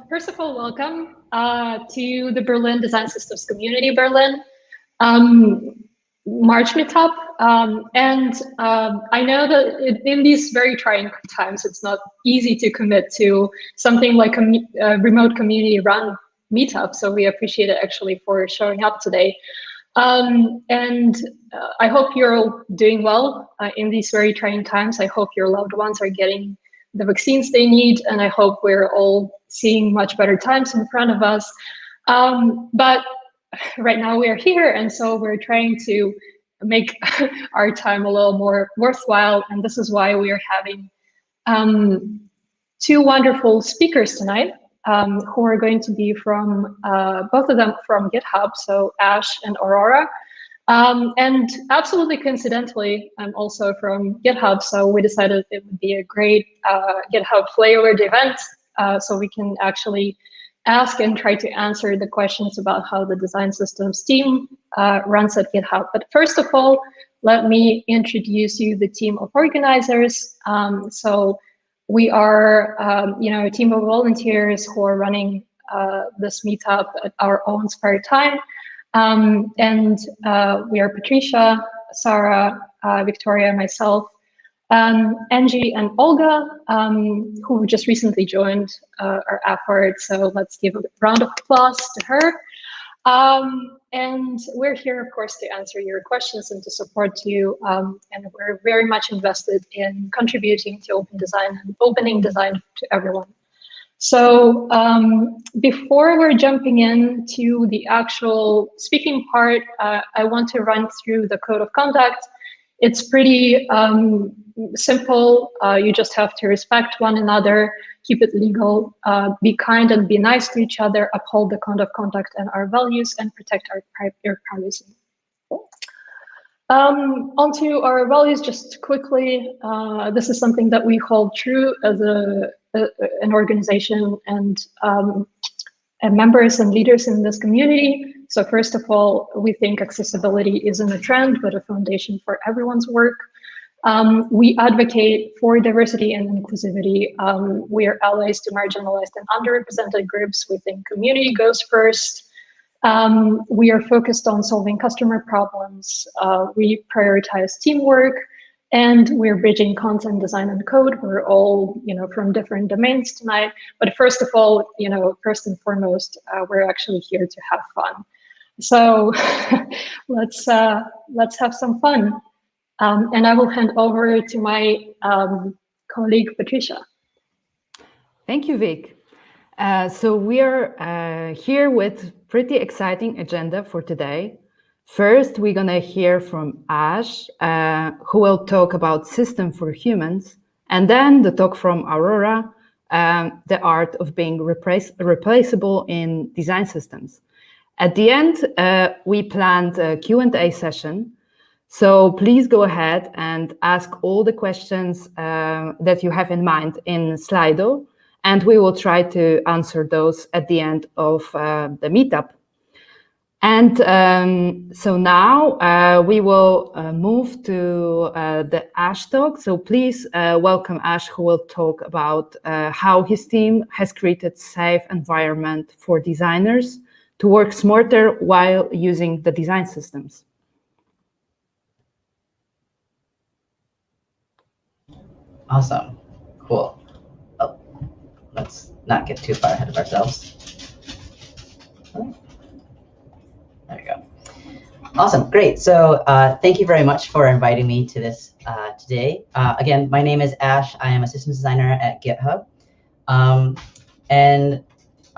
First of all, welcome to the Berlin Design Systems Community Berlin March Meetup. I know that in these very trying times, it's not easy to commit to something like a remote community-run meetup. So we appreciate it actually for showing up today. I hope you're all doing well in these very trying times. I hope your loved ones are getting the vaccines they need, and I hope we're all seeing much better times in front of us. But right now we are here, and so we're trying to make our time a little more worthwhile, and this is why we are having two wonderful speakers tonight, who are going to be from, both of them from GitHub, so Ash and Aurora. And absolutely coincidentally, I'm also from GitHub, so we decided it would be a great GitHub-flavoured event, so we can actually ask and try to answer the questions about how the design systems team runs at GitHub. But first of all, let me introduce you the team of organizers. So we are, a team of volunteers who are running this meetup at our own spare time. We are Patricia, Sarah, Victoria, myself, Angie, and Olga, who just recently joined our effort. So let's give a round of applause to her. And we're here, of course, to answer your questions and to support you. And we're very much invested in contributing to open design and opening design to everyone. So before we're jumping into the actual speaking part, I want to run through the code of conduct. It's pretty simple. You just have to respect one another, keep it legal, be kind and be nice to each other, uphold the code of conduct and our values, and protect our privacy. Onto our values just quickly. This is something that we hold true as an organization and members and leaders in this community. So first of all, we think accessibility isn't a trend, but a foundation for everyone's work. We advocate for diversity and inclusivity. We are allies to marginalized and underrepresented groups. We think community goes first. We are focused on solving customer problems. We prioritize teamwork, and we're bridging content, design, and code. We're all, from different domains tonight. But first of all, first and foremost, we're actually here to have fun. So let's have some fun. And I will hand over to my colleague, Patricia. Thank you, Vic. So we are here with pretty exciting agenda for today. First, we're going to hear from Ash, who will talk about system for humans, and then the talk from Aurora, the art of being replaceable in design systems. At the end, we planned a Q&A session. So please go ahead and ask all the questions that you have in mind in Slido, and we will try to answer those at the end of the meetup. And so now we will move to the Ash talk. So please welcome Ash, who will talk about how his team has created safe environment for designers to work smarter while using the design systems. Awesome. Cool. Oh, let's not get too far ahead of ourselves. There we go. Awesome. Great. So thank you very much for inviting me to this today. Again, my name is Ash. I am a systems designer at GitHub. And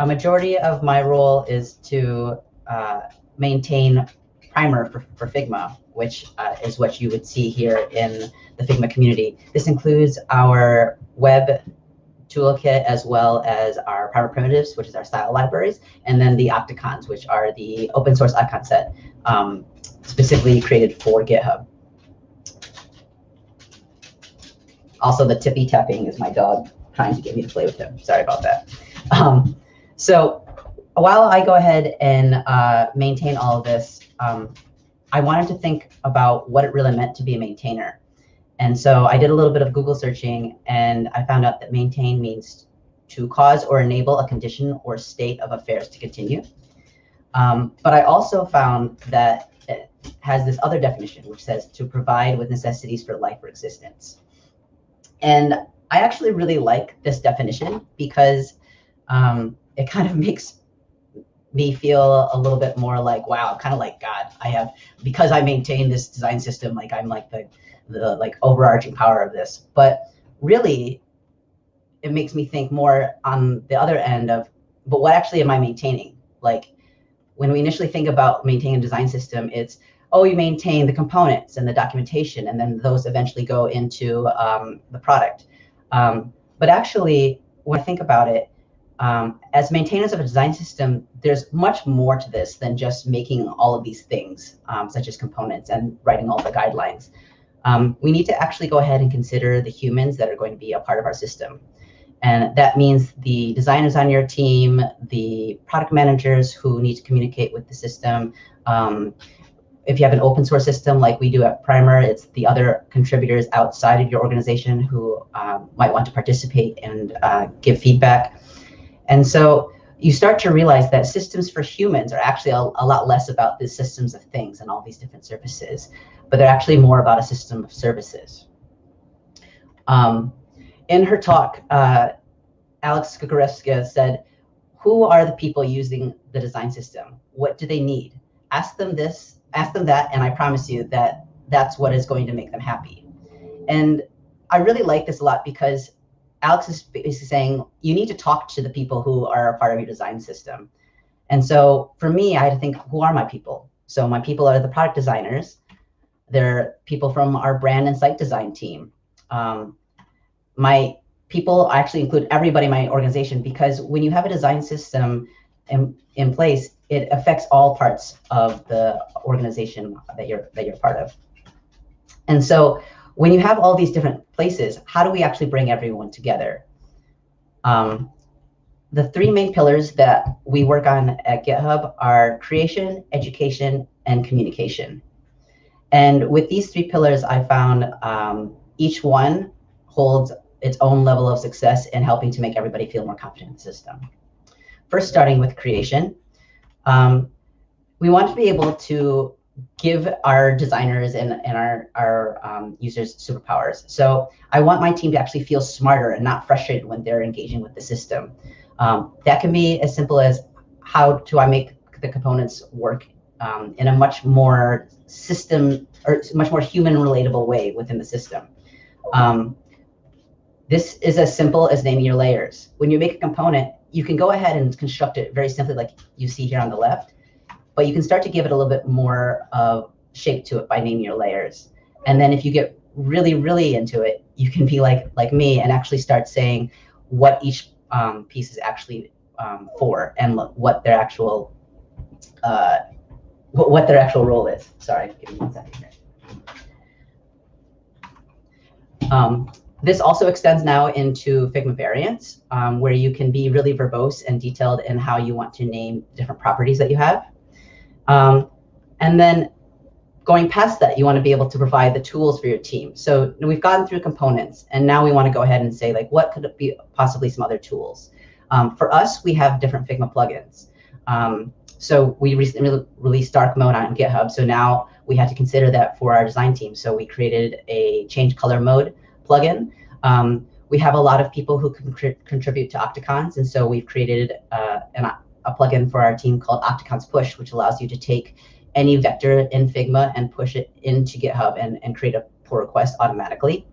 a majority of my role is to maintain primer for Figma, which is what you would see here in the Figma community. This includes our web toolkit as well as our primer primitives, which is our style libraries, and then the Octacons, which are the open source icon set specifically created for GitHub. Also, the tippy tapping is my dog trying to get me to play with him. Sorry about that. So while I go ahead and maintain all of this, I wanted to think about what it really meant to be a maintainer. And so I did a little bit of Google searching, and I found out that maintain means to cause or enable a condition or state of affairs to continue. But I also found that it has this other definition, which says to provide with necessities for life or existence. And I actually really like this definition because it kind of makes me feel a little bit more like, wow, kind of like God. Because I maintain this design system, like I'm like the like overarching power of this. But really, it makes me think more on the other end of, but what actually am I maintaining? Like when we initially think about maintaining a design system, it's, oh, you maintain the components and the documentation, and then those eventually go into the product. But actually, when I think about it, as maintainers of a design system, there's much more to this than just making all of these things, such as components and writing all the guidelines. We need to actually go ahead and consider the humans that are going to be a part of our system. And that means the designers on your team, the product managers who need to communicate with the system. If you have an open source system like we do at Primer, it's the other contributors outside of your organization who might want to participate and give feedback. And so you start to realize that systems for humans are actually a lot less about the systems of things and all these different services, but they're actually more about a system of services. In her talk, Alex Kukureska said, who are the people using the design system? What do they need? Ask them this, ask them that, and I promise you that that's what is going to make them happy. And I really like this a lot because Alex is basically saying you need to talk to the people who are a part of your design system. And so for me, I had to think, who are my people? So my people are the product designers. They're people from our brand and site design team. My people actually include everybody in my organization, because when you have a design system in place, it affects all parts of the organization that you're part of. And so when you have all these different places, how do we actually bring everyone together? The three main pillars that we work on at GitHub are creation, education, and communication. And with these three pillars, I found each one holds its own level of success in helping to make everybody feel more confident in the system. First, starting with creation, we want to be able to give our designers and our users superpowers. So I want my team to actually feel smarter and not frustrated when they're engaging with the system. That can be as simple as, how do I make the components work in a much more system or much more human relatable way within the system. This is as simple as naming your layers. When you make a component, you can go ahead and construct it very simply like you see here on the left, but you can start to give it a little bit more of shape to it by naming your layers. And then if you get really, really into it, you can be like me and actually start saying what each piece is actually for and what their actual role is. Sorry, give me 1 second here. This also extends now into Figma variants, where you can be really verbose and detailed in how you want to name different properties that you have. And then going past that, you want to be able to provide the tools for your team. So we've gotten through components, and now we want to go ahead and say, like, what could it be possibly some other tools? For us, we have different Figma plugins. So we recently released dark mode on GitHub, so now we had to consider that for our design team. So we created a change color mode plugin. We have a lot of people who can contribute to Octacons, and so we've created a plugin for our team called Octacons Push, which allows you to take any vector in Figma and push it into GitHub and create a pull request automatically.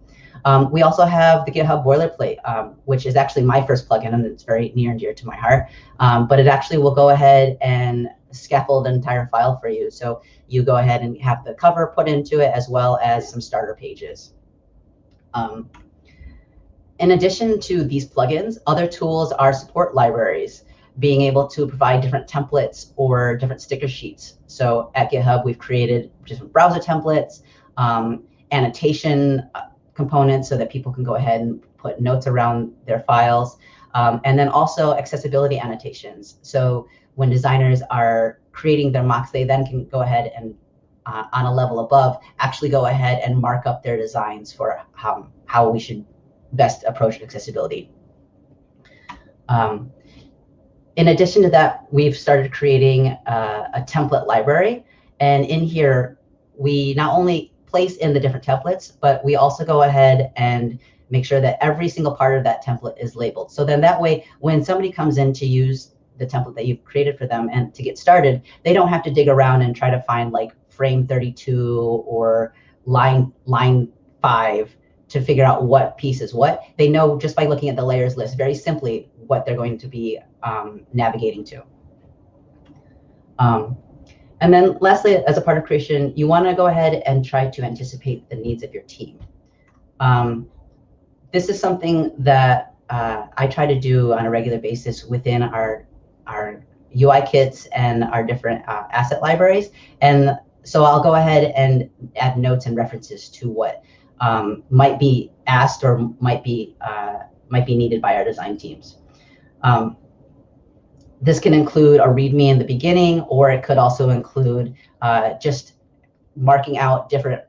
We also have the GitHub Boilerplate, which is actually my first plugin, and it's very near and dear to my heart. But it actually will go ahead and scaffold an entire file for you. So you go ahead and have the cover put into it, as well as some starter pages. In addition to these plugins, other tools are support libraries, being able to provide different templates or different sticker sheets. So at GitHub, we've created different browser templates, annotation components so that people can go ahead and put notes around their files, and then also accessibility annotations. So when designers are creating their mocks, they then can go ahead and on a level above, actually go ahead and mark up their designs for how we should best approach accessibility. In addition to that, we've started creating a template library. And in here, we not only place in the different templates, but we also go ahead and make sure that every single part of that template is labeled. So then that way, when somebody comes in to use the template that you've created for them and to get started, they don't have to dig around and try to find like frame 32 or line 5 to figure out what piece is what. They know just by looking at the layers list very simply what they're going to be navigating to. And then lastly, as a part of creation, you want to go ahead and try to anticipate the needs of your team. This is something that I try to do on a regular basis within our UI kits and our different asset libraries. And so I'll go ahead and add notes and references to what might be asked or might be needed by our design teams. This can include a README in the beginning, or it could also include just marking out different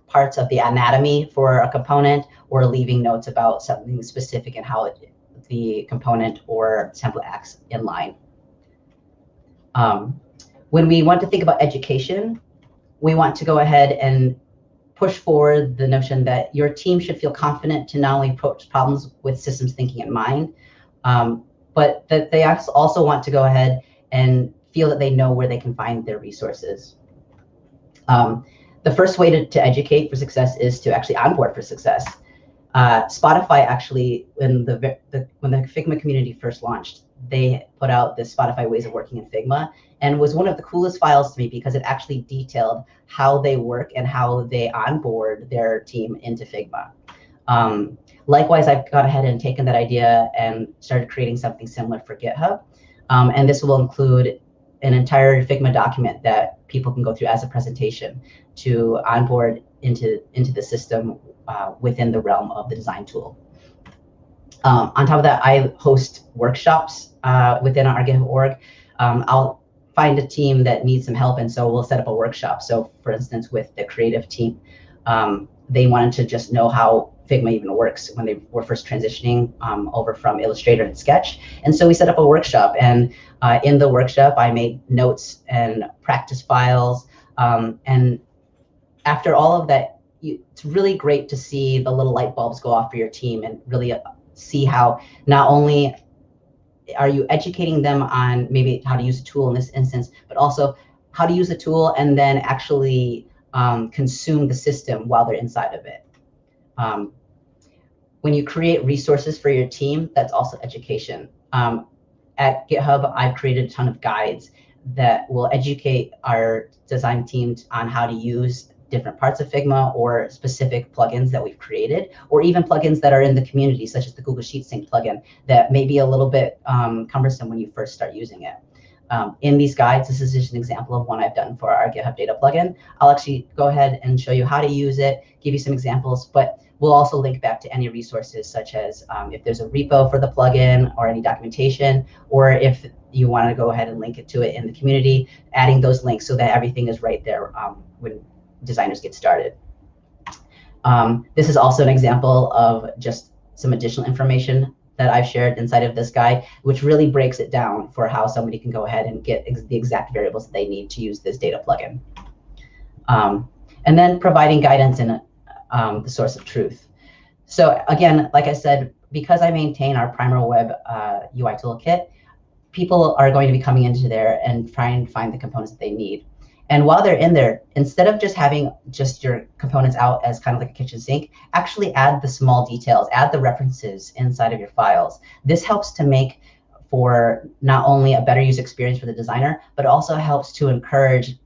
parts of the anatomy for a component, or leaving notes about something specific and how the component or template acts in line. When we want to think about education, we want to go ahead and push forward the notion that your team should feel confident to not only approach problems with systems thinking in mind, but that they also want to go ahead and feel that they know where they can find their resources. The first way to educate for success is to actually onboard for success. Spotify actually, when the Figma community first launched, they put out this Spotify Ways of Working in Figma, and was one of the coolest files to me because it actually detailed how they work and how they onboard their team into Figma. Likewise, I've gone ahead and taken that idea and started creating something similar for GitHub. And this will include an entire Figma document that people can go through as a presentation to onboard into the system within the realm of the design tool. On top of that, I host workshops within our GitHub org. I'll find a team that needs some help, and so we'll set up a workshop. So for instance, with the creative team, they wanted to just know how Figma even works when they were first transitioning over from Illustrator and Sketch. And so we set up a workshop, and in the workshop, I made notes and practice files. And after all of that, it's really great to see the little light bulbs go off for your team and really see how not only are you educating them on maybe how to use a tool in this instance, but also how to use the tool and then actually consume the system while they're inside of it. When you create resources for your team, that's also education. At GitHub, I've created a ton of guides that will educate our design teams on how to use different parts of Figma or specific plugins that we've created, or even plugins that are in the community, such as the Google Sheet Sync plugin, that may be a little bit cumbersome when you first start using it. In these guides, this is just an example of one I've done for our GitHub data plugin. I'll actually go ahead and show you how to use it, give you some examples, but we'll also link back to any resources, such as if there's a repo for the plugin or any documentation, or if you want to go ahead and link it to it in the community, adding those links so that everything is right there when designers get started. This is also an example of just some additional information that I've shared inside of this guide, which really breaks it down for how somebody can go ahead and get the exact variables that they need to use this data plugin. And then providing guidance in the source of truth. So again, like I said, because I maintain our Primer Web UI toolkit, people are going to be coming into there and trying to find the components that they need. And while they're in there, instead of just having just your components out as kind of like a kitchen sink, actually add the small details, add the references inside of your files. This helps to make for not only a better user experience for the designer, but also helps to encourage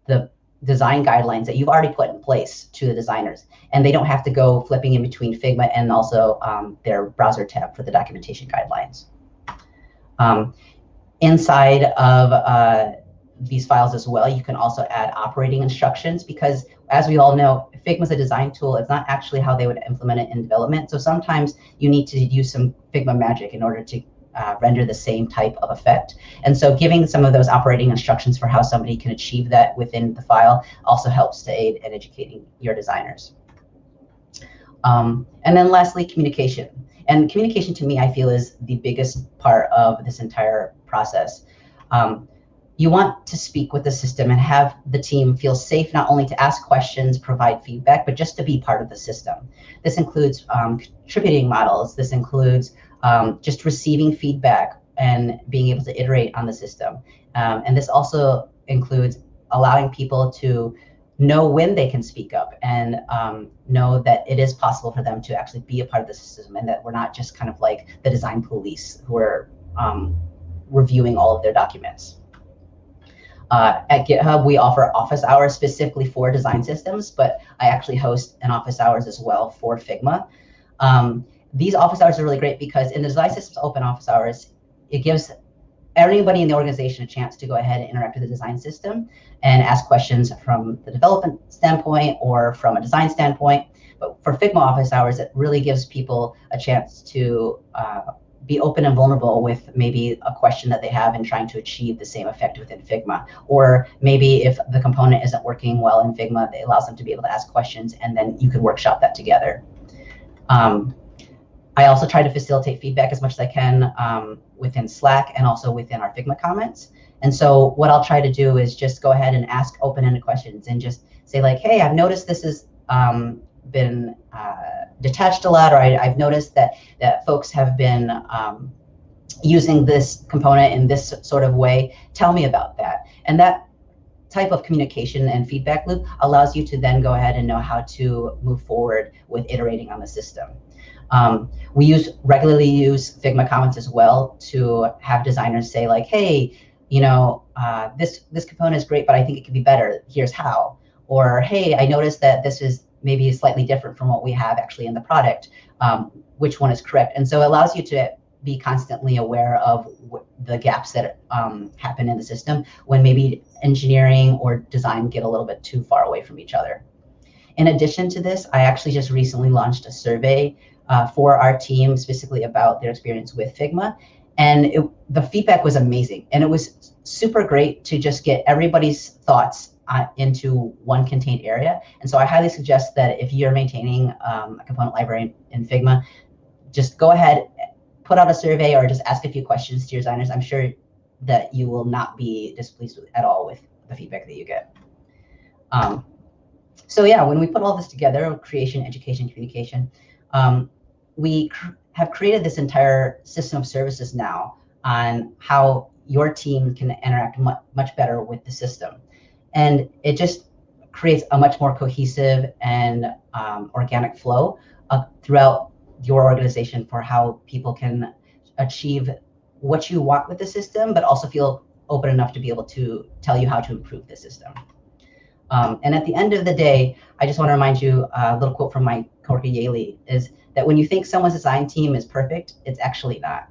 the design guidelines that you've already put in place to the designers. And they don't have to go flipping in between Figma and also their browser tab for the documentation guidelines. Inside of these files as well, you can also add operating instructions, because as we all know, Figma is a design tool. It's not actually how they would implement it in development. So sometimes you need to use some Figma magic in order to render the same type of effect. And so giving some of those operating instructions for how somebody can achieve that within the file also helps to aid in educating your designers. And then lastly, communication. And communication to me, I feel, is the biggest part of this entire process. You want to speak with the system and have the team feel safe not only to ask questions, provide feedback, but just to be part of the system. This includes contributing models. This includes just receiving feedback and being able to iterate on the system. And this also includes allowing people to know when they can speak up and know that it is possible for them to actually be a part of the system, and that we're not just kind of like the design police who are reviewing all of their documents. At GitHub, we offer office hours specifically for design systems, but I actually host an office hours as well for Figma. These office hours are really great because in the design systems open office hours, it gives everybody in the organization a chance to go ahead and interact with the design system and ask questions from the development standpoint or from a design standpoint. But for Figma office hours, it really gives people a chance to be open and vulnerable with maybe a question that they have in trying to achieve the same effect within Figma. Or maybe if the component isn't working well in Figma, it allows them to be able to ask questions, and then you can workshop that together. I also try to facilitate feedback as much as I can within Slack and also within our Figma comments. And so what I'll try to do is just go ahead and ask open-ended questions and just say like, hey, I've noticed this has been detached a lot, or I've noticed that folks have been using this component in this sort of way. Tell me about that. And that type of communication and feedback loop allows you to then go ahead and know how to move forward with iterating on the system. We regularly use Figma comments as well to have designers say like, hey, you know, this component is great, but I think it could be better. Here's how. Or, hey, I noticed that this is maybe slightly different from what we have actually in the product. Which one is correct? And so it allows you to be constantly aware of the gaps that happen in the system when maybe engineering or design get a little bit too far away from each other. In addition to this, I actually just recently launched a survey for our team specifically about their experience with Figma. And the feedback was amazing. And it was super great to just get everybody's thoughts into one contained area. And so I highly suggest that if you're maintaining a component library in Figma, just go ahead, put out a survey, or just ask a few questions to your designers. I'm sure that you will not be displeased at all with the feedback that you get. So yeah, when we put all this together, creation, education, communication, we have created this entire system of services now on how your team can interact much better with the system. And it just creates a much more cohesive and organic flow throughout your organization for how people can achieve what you want with the system, but also feel open enough to be able to tell you how to improve the system. And at the end of the day, I just want to remind you a little quote from my coworker Yali, is that when you think someone's design team is perfect, it's actually not.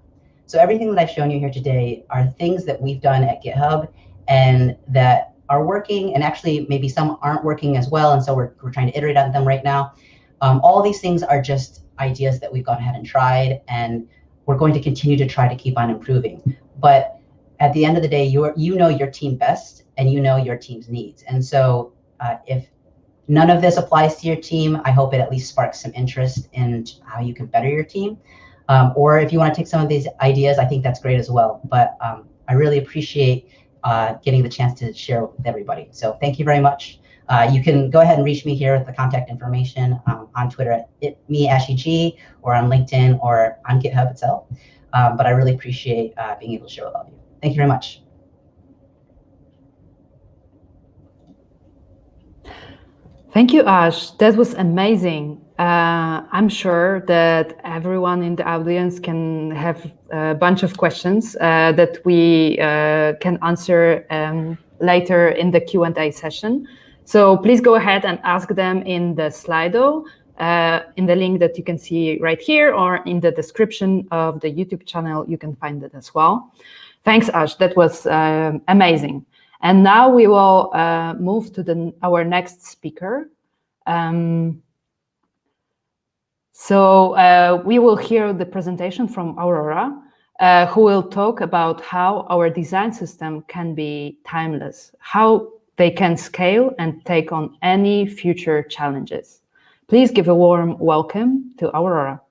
So everything that I've shown you here today are things that we've done at GitHub and that are working, and actually maybe some aren't working as well, and so we're trying to iterate on them right now. All these things are just ideas that we've gone ahead and tried, and we're going to continue to try to keep on improving. But at the end of the day, you know your team best, and you know your team's needs. And so if none of this applies to your team, I hope it at least sparks some interest in how you can better your team. Or if you want to take some of these ideas, I think that's great as well. But I really appreciate getting the chance to share with everybody. So thank you very much. You can go ahead and reach me here with the contact information on Twitter at @me_AshieG, or on LinkedIn, or on GitHub itself. But I really appreciate being able to share with all of you. Thank you very much. Thank you, Ash. That was amazing. I'm sure that everyone in the audience can have a bunch of questions that we can answer later in the Q&A session. So please go ahead and ask them in the Slido, in the link that you can see right here, or in the description of the YouTube channel. You can find it as well. Thanks, Ash. That was amazing. And now we will move to our next speaker. So we will hear the presentation from Aurora, who will talk about how our design system can be timeless, how they can scale and take on any future challenges. Please give a warm welcome to Aurora.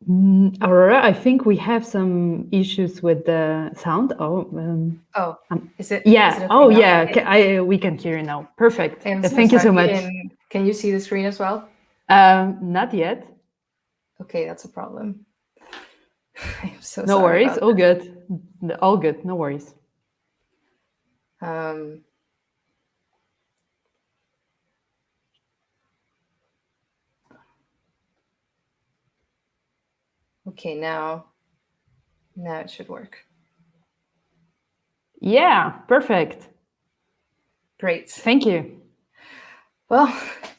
Aurora, I think we have some issues with the sound. Is it? Yeah. Is it okay now? We can hear you now. Perfect. I'm Thank you so sorry. much. Can you see the screen as well? Not yet. Okay, that's a problem. I'm so No sorry. worries. All good. All good. No worries. Okay, now it should work. Yeah, perfect. Great. Thank you. Well,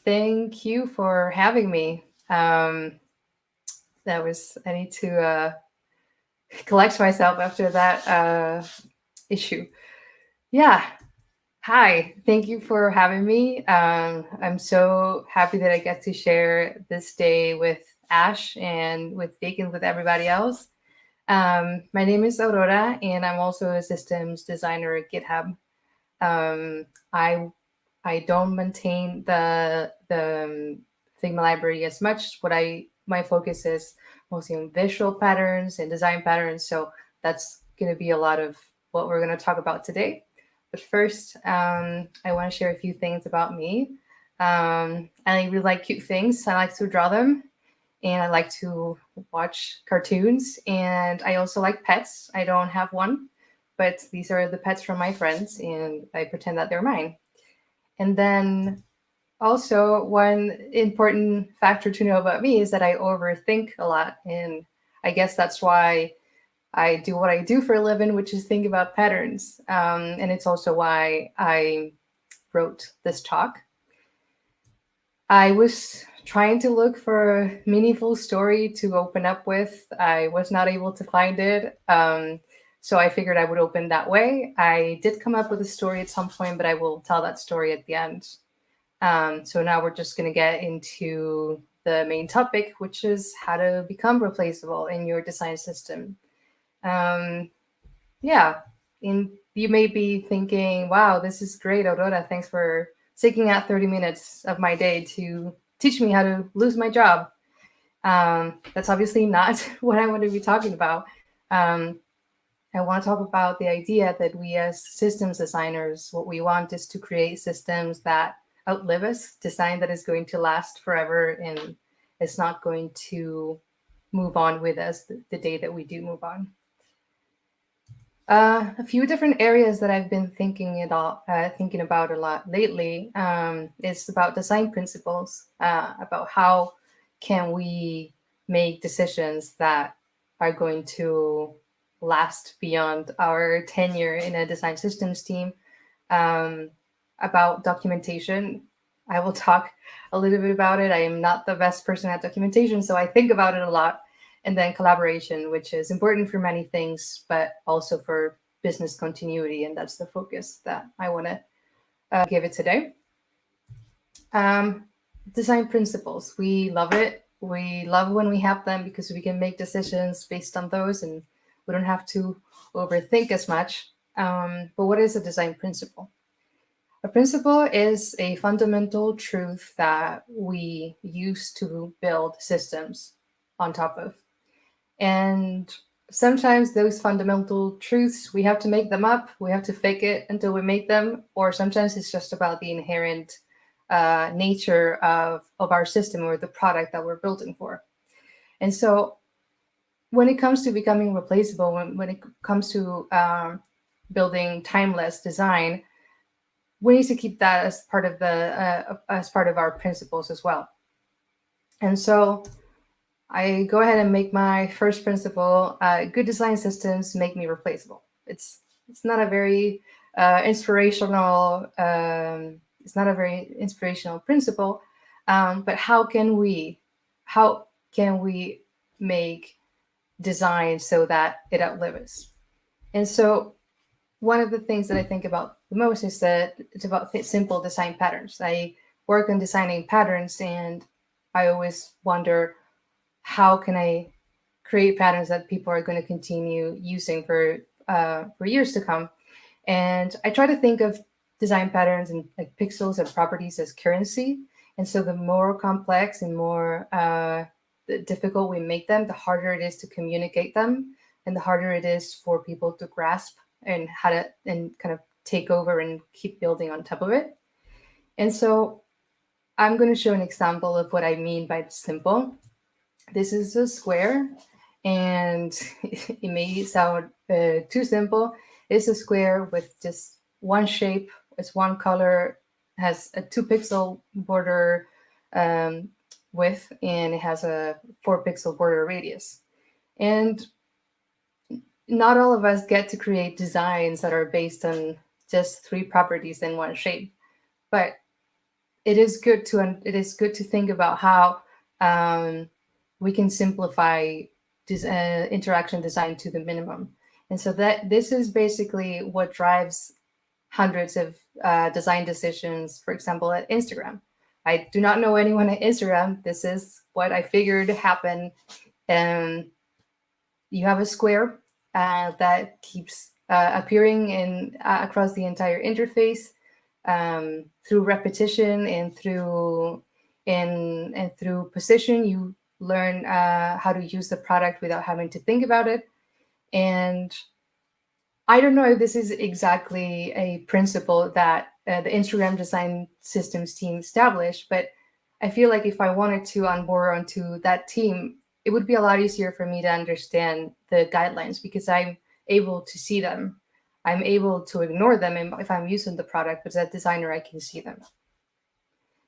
thank you for having me. I need to collect myself after that issue. Yeah. Hi, thank you for having me. I'm so happy that I get to share this day with Ash and with Vic and with everybody else. My name is Aurora, and I'm also a systems designer at GitHub. I don't maintain the Figma library as much. My focus is mostly on visual patterns and design patterns. So that's going to be a lot of what we're going to talk about today. But first, I want to share a few things about me. I really like cute things. I like to draw them, and I like to watch cartoons. And I also like pets. I don't have one, but these are the pets from my friends, and I pretend that they're mine. And then also, one important factor to know about me is that I overthink a lot. And I guess that's why I do what I do for a living, which is think about patterns. And it's also why I wrote this talk. I was trying to look for a meaningful story to open up with. I was not able to find it. So I figured I would open that way. I did come up with a story at some point, but I will tell that story at the end. So now we're just going to get into the main topic, which is how to become replaceable in your design system. Yeah, and you may be thinking, wow, this is great, Aurora. Thanks for taking out 30 minutes of my day to teach me how to lose my job. That's obviously not what I want to be talking about. I want to talk about the idea that we as systems designers, what we want is to create systems that outlive us, design that is going to last forever and is not going to move on with us the day that we do move on. A few different areas that I've been thinking about a lot lately is about design principles, about how can we make decisions that are going to last beyond our tenure in a design systems team, about documentation. I will talk a little bit about it. I am not the best person at documentation, so I think about it a lot. And then collaboration, which is important for many things, but also for business continuity. And that's the focus that I want to give it today. Design principles. We love it. We love when we have them because we can make decisions based on those and we don't have to overthink as much. But what is a design principle? A principle is a fundamental truth that we use to build systems on top of. And sometimes those fundamental truths, we have to make them up. We have to fake it until we make them. Or sometimes it's just about the inherent nature of our system or the product that we're building for. And so when it comes to becoming replaceable, when it comes to building timeless design, we need to keep that as part of our principles as well. And so I go ahead and make my first principle: good design systems make me replaceable. It's not a very inspirational. It's not a very inspirational principle, but how can we make design so that it outlives us? And so one of the things that I think about the most is that it's about simple design patterns. I work on designing patterns, and I always wonder, how can I create patterns that people are going to continue using for years to come? And I try to think of design patterns and like pixels and properties as currency. And so the more complex and more difficult we make them, the harder it is to communicate them, and the harder it is for people to grasp and how to and kind of take over and keep building on top of it. And so I'm going to show an example of what I mean by simple. This is a square, and it may sound too simple. It's a square with just one shape, it's one color, has a 2-pixel border width, and it has a 4-pixel border radius. And not all of us get to create designs that are based on just 3 properties in one shape, but it is good to think about how we can simplify interaction design to the minimum. And so that this is basically what drives hundreds of design decisions, for example, at Instagram. I do not know anyone at Instagram. This is what I figured happened. You have a square that keeps appearing in across the entire interface through repetition and through position. You learn how to use the product without having to think about it. And I don't know if this is exactly a principle that the Instagram Design Systems team established, but I feel like if I wanted to onboard onto that team, it would be a lot easier for me to understand the guidelines because I'm able to see them. I'm able to ignore them if I'm using the product, but as a designer, I can see them.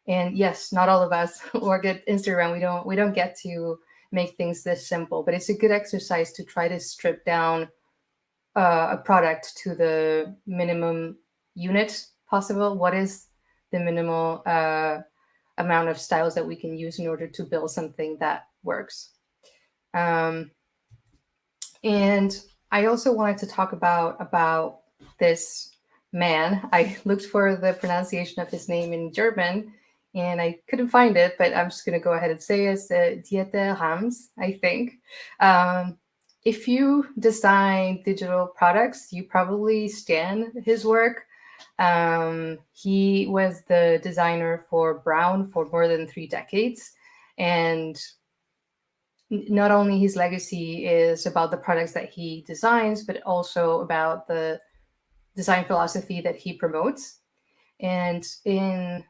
And yes, not all of us work at Instagram. We don't get to make things this simple, but it's a good exercise to try to strip down a product to the minimum unit possible. What is the minimal amount of styles that we can use in order to build something that works? And I also wanted to talk about this man. I looked for the pronunciation of his name in German, and I couldn't find it, but I'm just going to go ahead and say it's Dieter Rams, I think. If you design digital products, you probably scan his work. He was the designer for Brown for more than 3 decades. And not only his legacy is about the products that he designs, but also about the design philosophy that he promotes. And in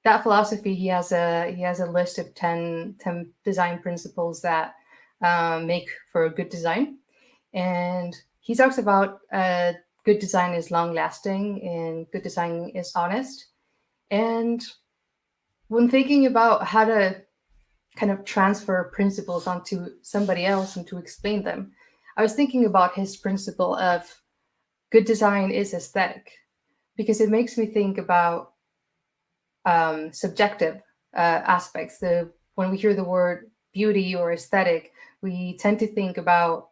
that philosophy, he has a list of 10 design principles that make for a good design. And he talks about good design is long-lasting and good design is honest. And when thinking about how to kind of transfer principles onto somebody else and to explain them, I was thinking about his principle of good design is aesthetic, because it makes me think about subjective aspects. When we hear the word beauty or aesthetic, we tend to think about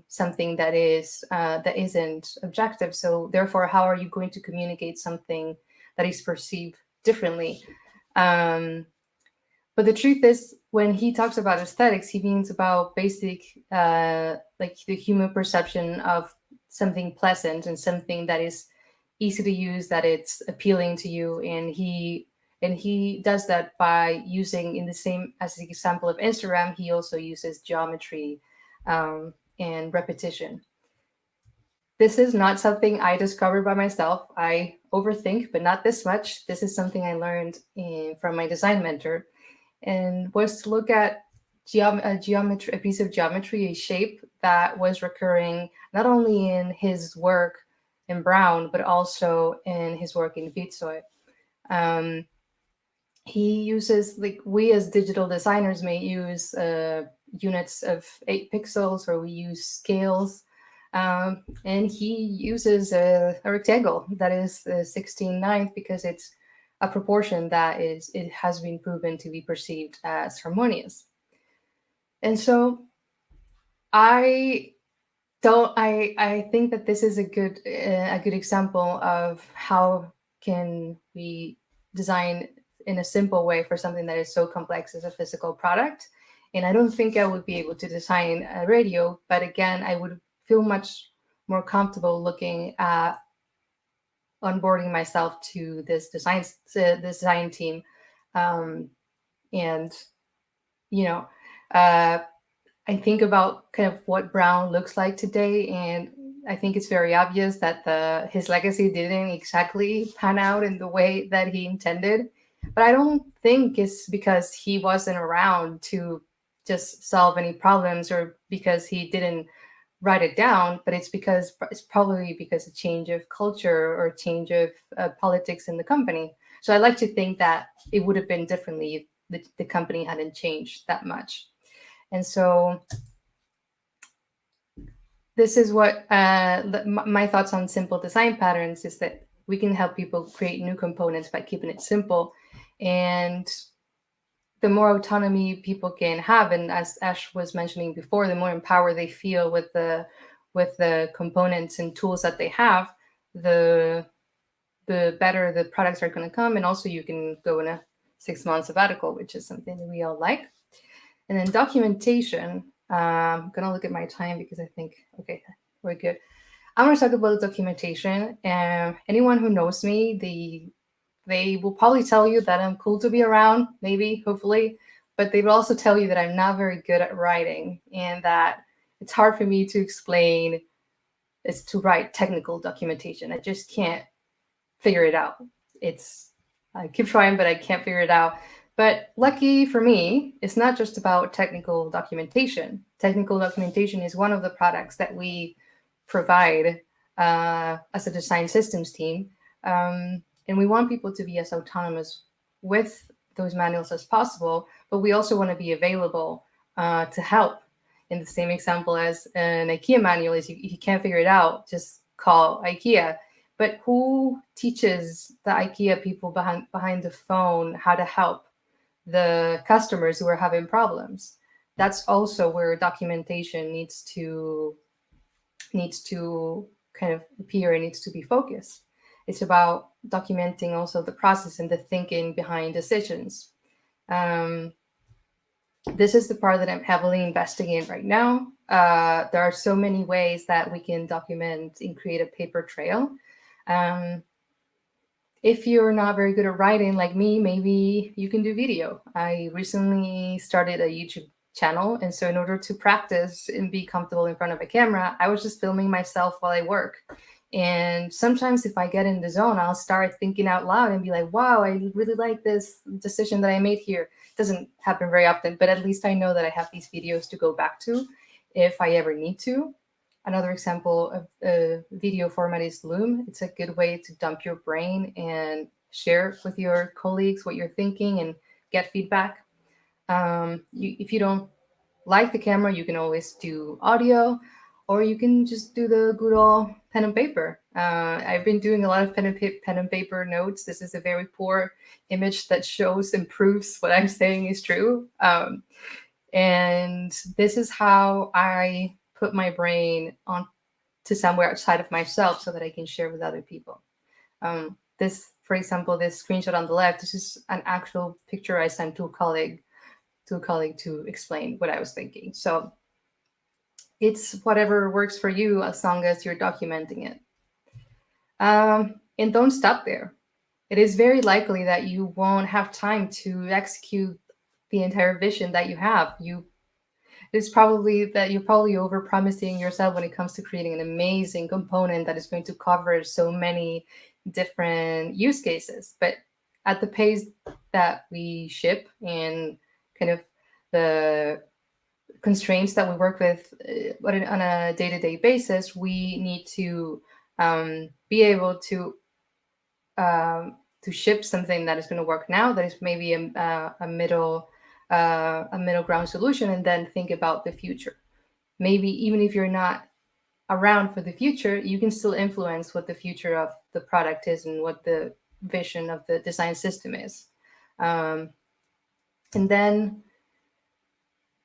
something that isn't objective. So therefore, how are you going to communicate something that is perceived differently? But the truth is, when he talks about aesthetics, he means about basic, like the human perception of something pleasant and something that is easy to use, that it's appealing to you. And he does that by using, in the same as the example of Instagram, he also uses geometry and repetition. This is not something I discovered by myself. I overthink, but not this much. This is something I learned from my design mentor, and was to look at a piece of geometry, a shape that was recurring not only in his work in Brown, but also in his work in Bitsoy. He uses, like we as digital designers may use units of 8 pixels, or we use scales. And he uses a rectangle that is 16/9 because it's a proportion that it has been proven to be perceived as harmonious. And so I think that this is a good example of how can we design in a simple way for something that is so complex as a physical product. And I don't think I would be able to design a radio, but again, I would feel much more comfortable looking at onboarding myself to this design team. And, you know, I think about kind of what Brown looks like today, and I think it's very obvious that his legacy didn't exactly pan out in the way that he intended. But I don't think it's because he wasn't around to just solve any problems or because he didn't write it down, but it's probably because a change of culture or change of politics in the company. So I like to think that it would have been differently if the company hadn't changed that much. And so this is what my thoughts on simple design patterns is that we can help people create new components by keeping it simple. And the more autonomy people can have, and as Ash was mentioning before, the more empowered they feel with the components and tools that they have, the better the products are going to come. And also you can go in a 6-month sabbatical, which is something that we all like. And then documentation, I'm going to look at my time because I think, okay, we're good. I'm going to talk about documentation. Anyone who knows me, they will probably tell you that I'm cool to be around, maybe, hopefully, but they will also tell you that I'm not very good at writing and that it's hard for me to explain is to write technical documentation. I just can't figure it out. I keep trying, but I can't figure it out. But lucky for me, it's not just about technical documentation. Technical documentation is one of the products that we provide as a design systems team. And we want people to be as autonomous with those manuals as possible, but we also want to be available to help. In the same example as an IKEA manual is, if you can't figure it out, just call IKEA. But who teaches the IKEA people behind the phone how to help the customers who are having problems? That's also where documentation needs to kind of appear and needs to be focused. It's about documenting also the process and the thinking behind decisions. This is the part that I'm heavily investing in right now. There are so many ways that we can document and create a paper trail. If you're not very good at writing like me, maybe you can do video. I recently started a YouTube channel, and so in order to practice and be comfortable in front of a camera, I was just filming myself while I work. And sometimes if I get in the zone, I'll start thinking out loud and be like, wow, I really like this decision that I made here. It doesn't happen very often, but at least I know that I have these videos to go back to if I ever need to. Another example of a video format is Loom. It's a good way to dump your brain and share with your colleagues what you're thinking and get feedback. If you don't like the camera, you can always do audio, or you can just do the good old pen and paper. I've been doing a lot of pen and paper notes. This is a very poor image that shows and proves what I'm saying is true. And this is how I put my brain on to somewhere outside of myself so that I can share with other people. This, for example, this screenshot on the left, this is an actual picture I sent to a colleague to explain what I was thinking. So it's whatever works for you as long as you're documenting it. And don't stop there. It is very likely that you won't have time to execute the entire vision that you have. It's probably that you're probably overpromising yourself when it comes to creating an amazing component that is going to cover so many different use cases. But at the pace that we ship and kind of the constraints that we work with on a day-to-day basis, we need to be able to ship something that is going to work now, that is maybe a middle ground solution, and then think about the future. Maybe even if you're not around for the future, you can still influence what the future of the product is and what the vision of the design system is. And then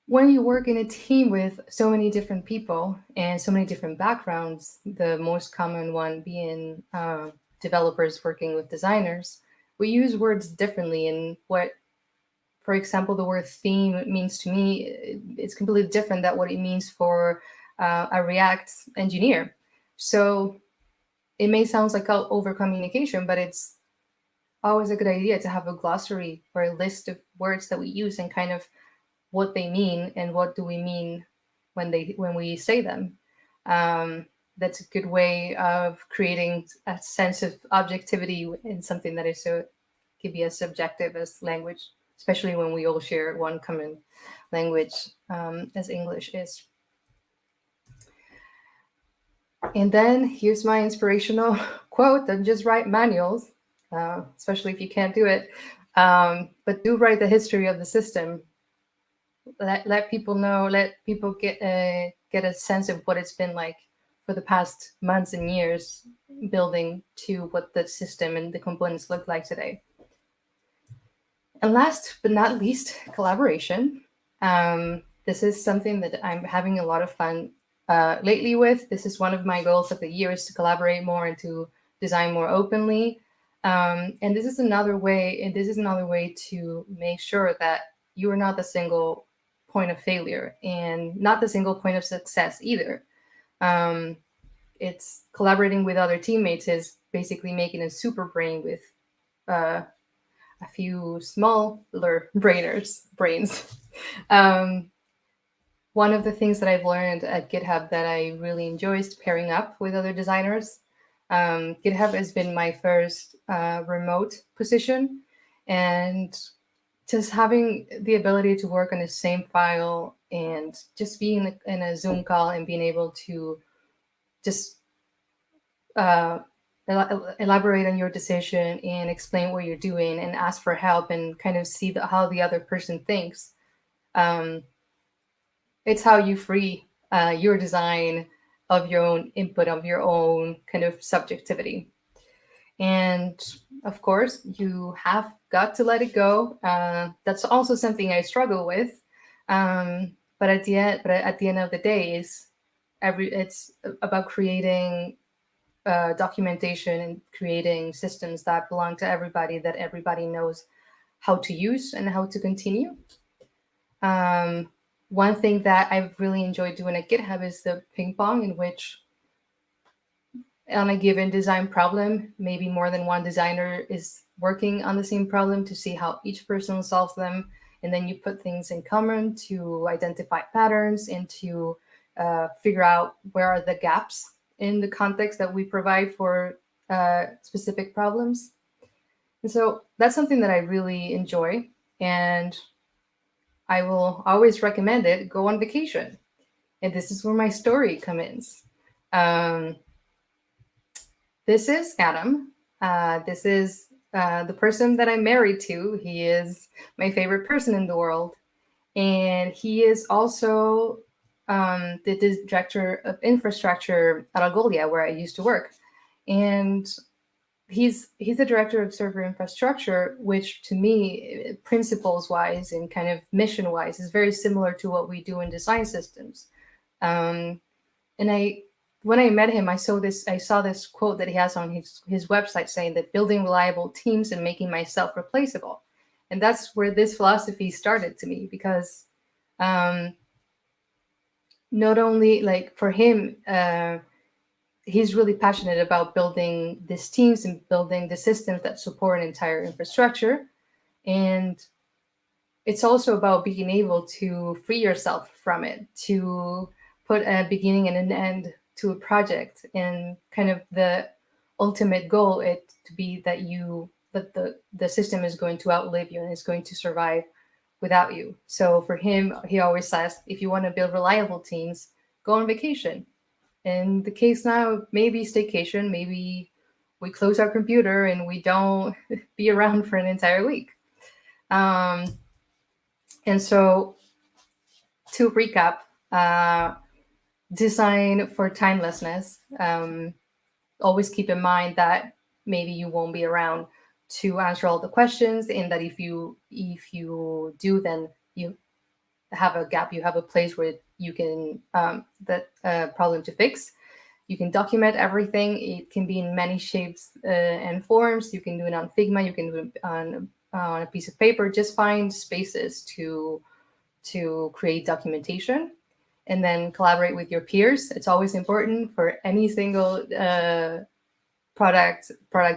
when you work in a team with so many different people and so many different backgrounds, the most common one being developers working with designers, we use words differently. And what, for example, the word theme means to me, it's completely different than what it means for a React engineer. So it may sound like over communication, but it's always a good idea to have a glossary or a list of words that we use and kind of what they mean and what do we mean when we say them. That's a good way of creating a sense of objectivity in something that is so can be as subjective as language, especially when we all share one common language as English is. And then here's my inspirational quote: "Don't just write manuals, especially if you can't do it, but do write the history of the system. Let people know, let people get a sense of what it's been like for the past months and years building to what the system and the components look like today." And last but not least, collaboration. This is something that I'm having a lot of fun lately with. This is one of my goals of the year, is to collaborate more and to design more openly. And this is another way to make sure that you are not the single point of failure and not the single point of success either. It's collaborating with other teammates is basically making a super brain with a few smaller brains. One of the things that I've learned at GitHub that I really enjoy is pairing up with other designers. GitHub has been my first remote position, and just having the ability to work on the same file and just being in a Zoom call and being able to just elaborate on your decision and explain what you're doing and ask for help and kind of see how the other person thinks. It's how you free your design of your own input, of your own kind of subjectivity. And of course, you have got to let it go. That's also something I struggle with. But at the end of the day, it's about creating documentation and creating systems that belong to everybody, that everybody knows how to use and how to continue. One thing that I've really enjoyed doing at GitHub is the ping pong, in which on a given design problem, maybe more than one designer is working on the same problem to see how each person solves them. And then you put things in common to identify patterns and to figure out where are the gaps in the context that we provide for specific problems. And so that's something that I really enjoy, and I will always recommend it. Go on vacation. And this is where my story comes in. This is Adam. This is the person that I'm married to. He is my favorite person in the world. And he is also the director of infrastructure at Algolia, where I used to work. And he's the director of server infrastructure, which to me, principles-wise and kind of mission-wise, is very similar to what we do in design systems. And when I met him, I saw this quote that he has on his website saying that building reliable teams and making myself replaceable. And that's where this philosophy started to me, because not only like for him, he's really passionate about building these teams and building the systems that support an entire infrastructure. And it's also about being able to free yourself from it, to put a beginning and an end to a project, and kind of the ultimate goal it to be that the system is going to outlive you and is going to survive without you. So for him, he always says, if you want to build reliable teams, go on vacation. In the case now, maybe staycation, maybe we close our computer and we don't be around for an entire week. And so to recap, design for timelessness. Always keep in mind that maybe you won't be around to answer all the questions, and that if you do, then you have a gap, you have a place where you can problem to fix. You can document everything. It can be in many shapes and forms. You can do it on Figma. You can do it on a piece of paper. Just find spaces to create documentation, and then collaborate with your peers. It's always important for any single product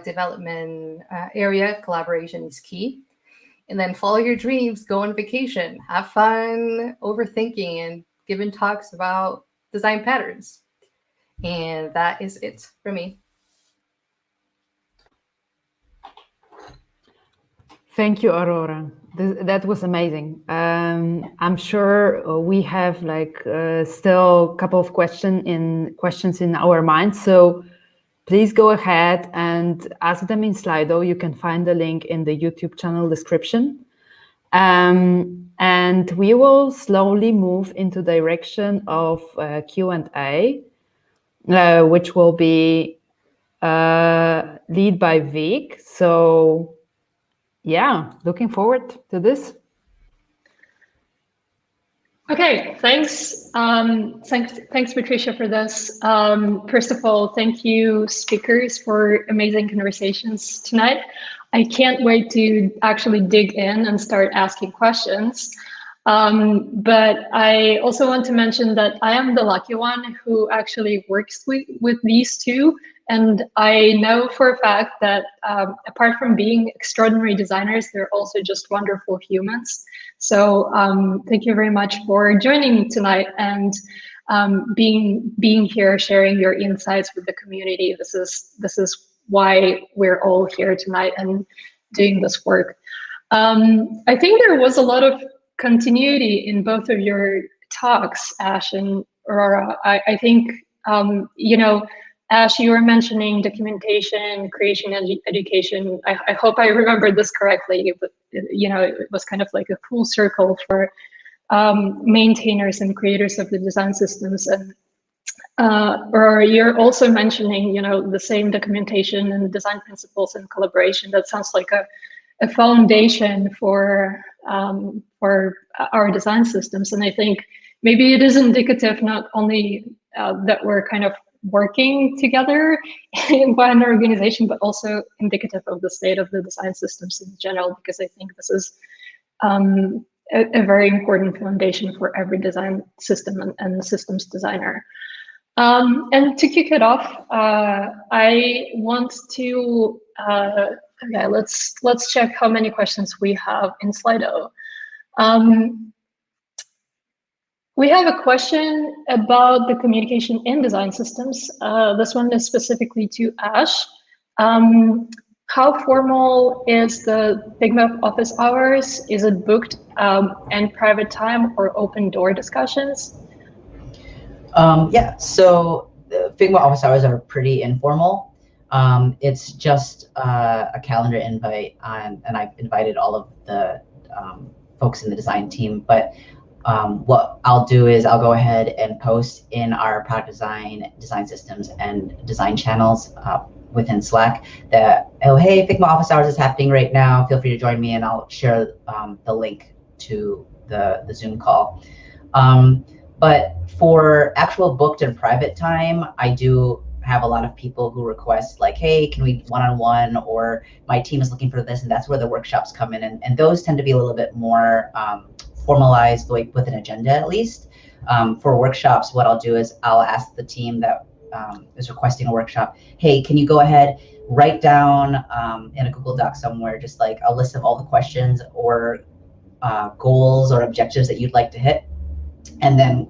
development area. Collaboration is key. and then follow your dreams, go on vacation, have fun overthinking and giving talks about design patterns. And that is it for me. Thank you, Aurora. That was amazing. I'm sure we have like still a couple of questions in our minds. So please go ahead and ask them in Slido. You can find the link in the YouTube channel description. And we will slowly move into the direction of Q&A, which will be led by Vic. So yeah, looking forward to this. Okay, thanks. Thanks, Patricia, for this. First of all, thank you, speakers, for amazing conversations tonight. I can't wait to actually dig in and start asking questions. But I also want to mention that I am the lucky one who actually works with these two. And I know for a fact that apart from being extraordinary designers, they're also just wonderful humans. So thank you very much for joining me tonight and being here, sharing your insights with the community. This is why we're all here tonight and doing this work. I think there was a lot of continuity in both of your talks, Ash and Aurora. I think, you know, Ash, you were mentioning documentation, creation, and education. I hope I remembered this correctly, but you know, it was kind of like a full circle for maintainers and creators of the design systems. And or you're also mentioning, you know, the same documentation and design principles and collaboration. That sounds like a foundation for our design systems. And I think maybe it is indicative not only that we're kind of working together in one organization, but also indicative of the state of the design systems in general, because I think this is a very important foundation for every design system and systems designer. And to kick it off, I want to, okay, let's check how many questions we have in Slido. We have a question about the communication in design systems. This one is specifically to Ash. How formal is the Figma office hours? Is it booked and private time or open door discussions? Yeah, so the Figma office hours are pretty informal. It's just a calendar invite, and I've invited all of the folks in the design team. But what I'll do is I'll go ahead and post in our product design, design systems, and design channels within Slack that, oh, hey, Figma office hours is happening right now. Feel free to join me, and I'll share the link to the Zoom call. But for actual booked and private time, I do have a lot of people who request like, hey, can we one-on-one, or my team is looking for this, and that's where the workshops come in. And those tend to be a little bit more formalized, like with an agenda at least. For workshops, what I'll do is I'll ask the team that is requesting a workshop, hey, can you go ahead, write down in a Google Doc somewhere, just like a list of all the questions or goals or objectives that you'd like to hit. And then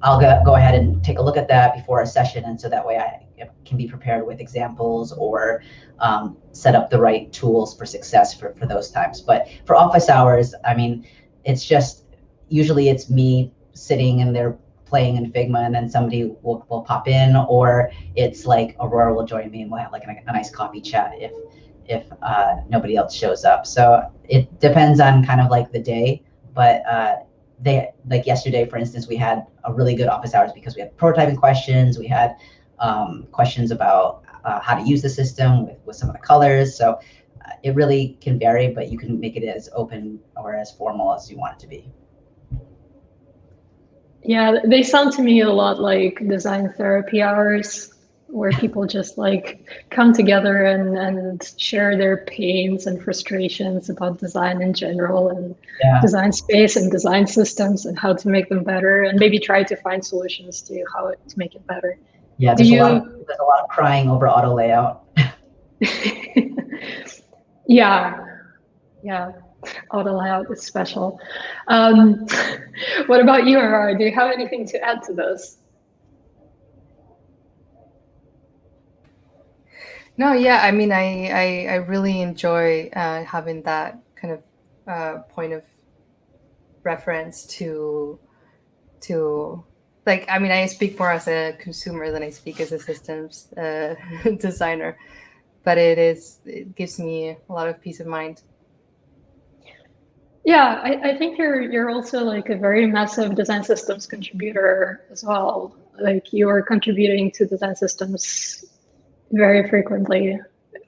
I'll go ahead and take a look at that before a session, and so that way I can be prepared with examples or set up the right tools for success for those times. But for office hours, I mean, it's just, usually it's me sitting and they're playing in Figma, and then somebody will pop in, or it's like Aurora will join me and we'll have like a nice coffee chat if nobody else shows up. So it depends on kind of like the day, but like yesterday, for instance, we had a really good office hours because we had prototyping questions, we had questions about how to use the system with some of the colors. So it really can vary, but you can make it as open or as formal as you want it to be. Yeah, they sound to me a lot like design therapy hours, where people just like come together and share their pains and frustrations about design in general, and design space and design systems and how to make them better, and maybe try to find solutions to how to make it better. Yeah, there's a lot of crying over auto layout. Yeah. Auto layout is special. What about you, Aurora? Do you have anything to add to this? No, yeah, I mean, I really enjoy having that kind of point of reference to like, I mean, I speak more as a consumer than I speak as a systems designer, but it gives me a lot of peace of mind. Yeah, I think you're also like a very massive design systems contributor as well. Like you are contributing to design systems very frequently,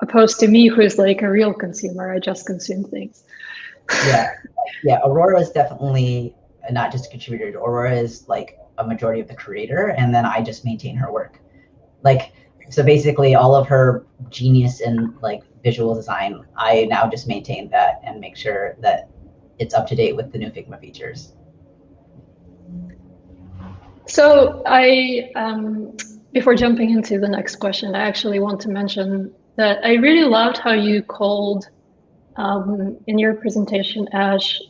opposed to me, who's like a real consumer. I just consume things. Yeah. Aurora is definitely not just a contributor. Aurora is like a majority of the creator, and then I just maintain her work. Like, so basically all of her genius in like visual design, I now just maintain that and make sure that it's up to date with the new Figma features. So before jumping into the next question, I actually want to mention that I really loved how you called in your presentation, Ash,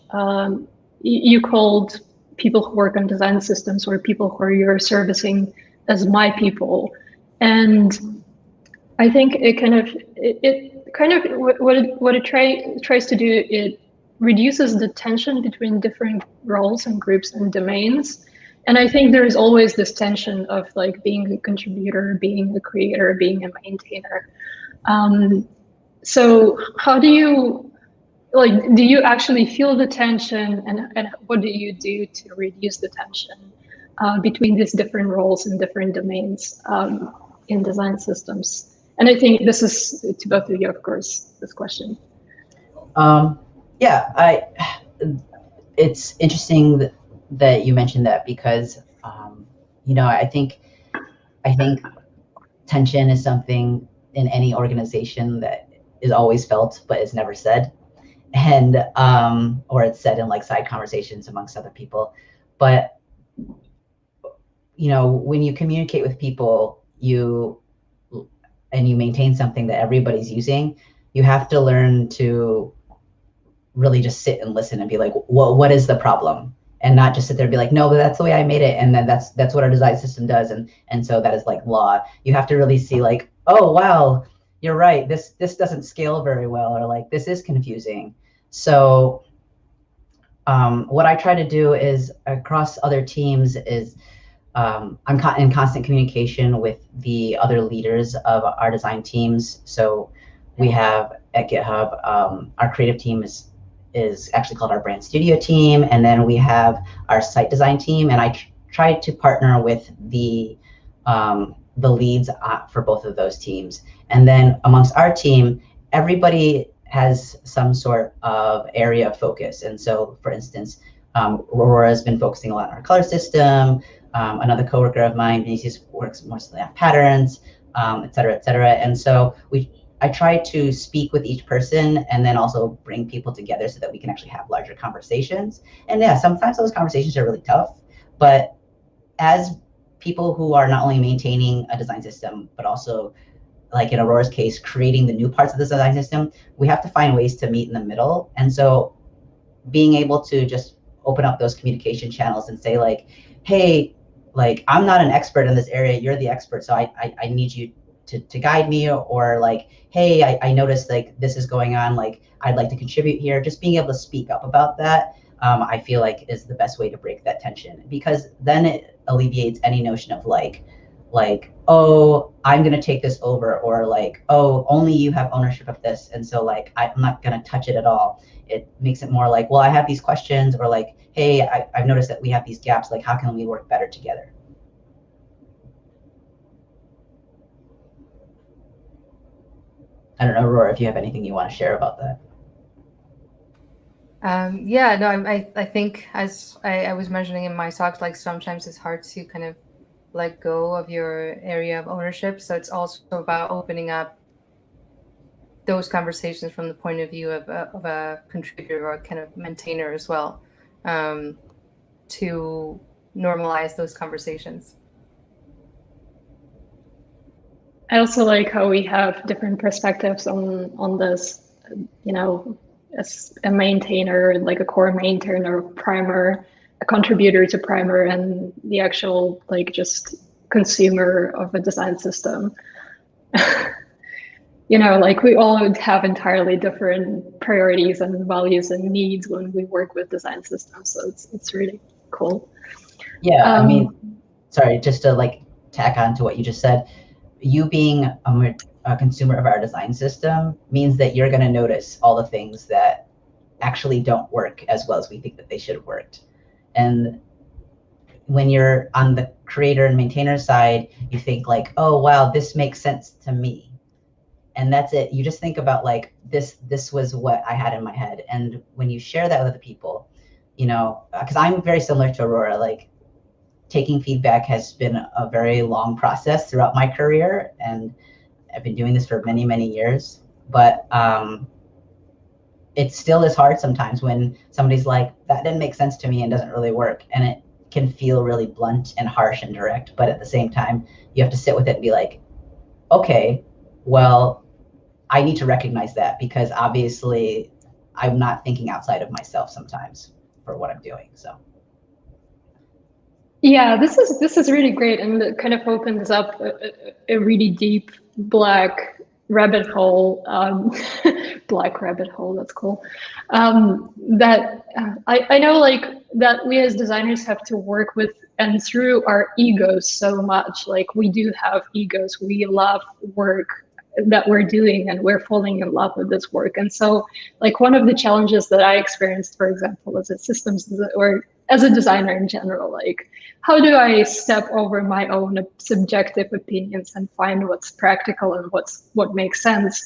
you called people who work on design systems or people who you're servicing as my people. And I think it kind of what it tries to do, it reduces the tension between different roles and groups and domains. And I think there is always this tension of like being a contributor, being a creator, being a maintainer. So how do you, like, do you actually feel the tension, and what do you do to reduce the tension between these different roles and different domains in design systems? And I think this is to both of you, of course, this question. Yeah, it's interesting that you mentioned that because, you know, I think tension is something in any organization that is always felt, but is never said. And, or it's said in like side conversations amongst other people. But, you know, when you communicate with people, and you maintain something that everybody's using, you have to learn to really just sit and listen and be like, well, what is the problem? And not just sit there and be like, no, but that's the way I made it. And then that's what our design system does. And so that is like law. You have to really see like, oh, wow, you're right. This doesn't scale very well, or like, this is confusing. So what I try to do is across other teams is I'm in constant communication with the other leaders of our design teams. So we have at GitHub, our creative team is actually called our brand studio team. And then we have our site design team. And I try to partner with the leads for both of those teams. And then amongst our team, everybody has some sort of area of focus. And so, for instance, Aurora has been focusing a lot on our color system. Another coworker of mine, Vinicius, works mostly on patterns, et cetera, et cetera. And so I try to speak with each person and then also bring people together so that we can actually have larger conversations. And yeah, sometimes those conversations are really tough, but as people who are not only maintaining a design system, but also, like in Aurora's case, creating the new parts of the design system, we have to find ways to meet in the middle. And so being able to just open up those communication channels and say like, hey, like, I'm not an expert in this area, you're the expert, so I need you to guide me, or like, hey, I noticed like this is going on, like I'd like to contribute here. Just being able to speak up about that, I feel like is the best way to break that tension, because then it alleviates any notion of like, oh, I'm gonna take this over, or like, oh, only you have ownership of this, and so like I'm not gonna touch it at all. It makes it more like, well, I have these questions, or like, hey, I've noticed that we have these gaps, like how can we work better together? I don't know, Aurora, if you have anything you want to share about that. Yeah, no, I think, as I was mentioning in my talks, like sometimes it's hard to kind of let go of your area of ownership. So it's also about opening up those conversations from the point of view of a contributor or a kind of maintainer as well, to normalize those conversations. I also like how we have different perspectives on this. You know, as a maintainer, like a core maintainer of Primer, a contributor to Primer, and the actual like just consumer of a design system. You know, like we all have entirely different priorities and values and needs when we work with design systems. So it's really cool. Yeah, I mean, sorry, just to like tack on to what you just said, you being a consumer of our design system means that you're going to notice all the things that actually don't work as well as we think that they should have worked. And when you're on the creator and maintainer side, you think like, oh, wow, this makes sense to me. And that's it. You just think about like, this was what I had in my head. And when you share that with other people, you know, because I'm very similar to Aurora, like taking feedback has been a very long process throughout my career. And I've been doing this for many, many years. But it still is hard sometimes when somebody's like, that didn't make sense to me and doesn't really work. And it can feel really blunt and harsh and direct. But at the same time, you have to sit with it and be like, okay, well, I need to recognize that because obviously I'm not thinking outside of myself sometimes for what I'm doing. So yeah, this is really great, and it kind of opens up a really deep black rabbit hole. Black rabbit hole, that's cool. That I know like that we as designers have to work with and through our egos so much. Like we do have egos. We love work that we're doing and we're falling in love with this work. And so like one of the challenges that I experienced, for example, as a systems or as a designer in general, like how do I step over my own subjective opinions and find what's practical and what makes sense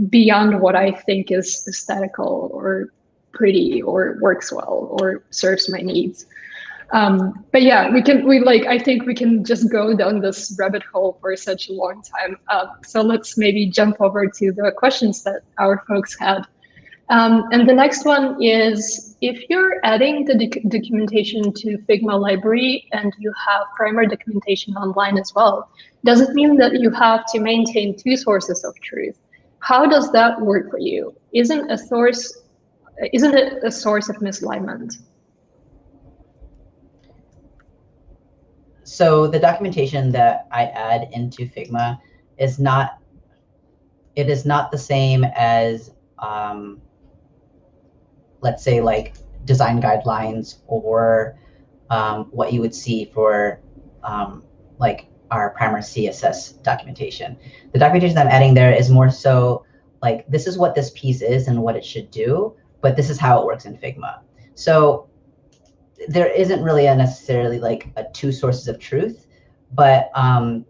beyond what I think is aesthetical or pretty or works well or serves my needs. But yeah, I think we can just go down this rabbit hole for such a long time. So let's maybe jump over to the questions that our folks had. And the next one is, if you're adding the documentation to Figma library and you have Primer documentation online as well, does it mean that you have to maintain two sources of truth? How does that work for you? Isn't it a source of misalignment? So the documentation that I add into Figma is not the same as, let's say like design guidelines or what you would see for like our Primer CSS documentation. The documentation that I'm adding there is more so like, this is what this piece is and what it should do, but this is how it works in Figma. So there isn't really necessarily like a two sources of truth, but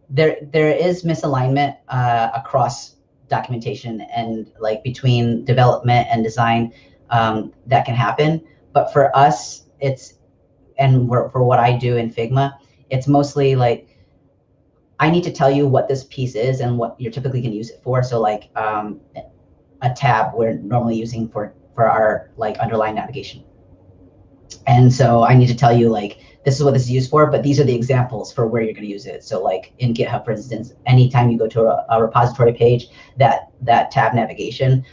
there is misalignment across documentation and like between development and design that can happen. But for us, for what I do in Figma, it's mostly like, I need to tell you what this piece is and what you're typically going to use it for. So like a tab we're normally using for our like underline navigation. And so I need to tell you like, this is what this is used for, but these are the examples for where you're going to use it. So like in GitHub, for instance, anytime you go to a repository page, that tab navigation,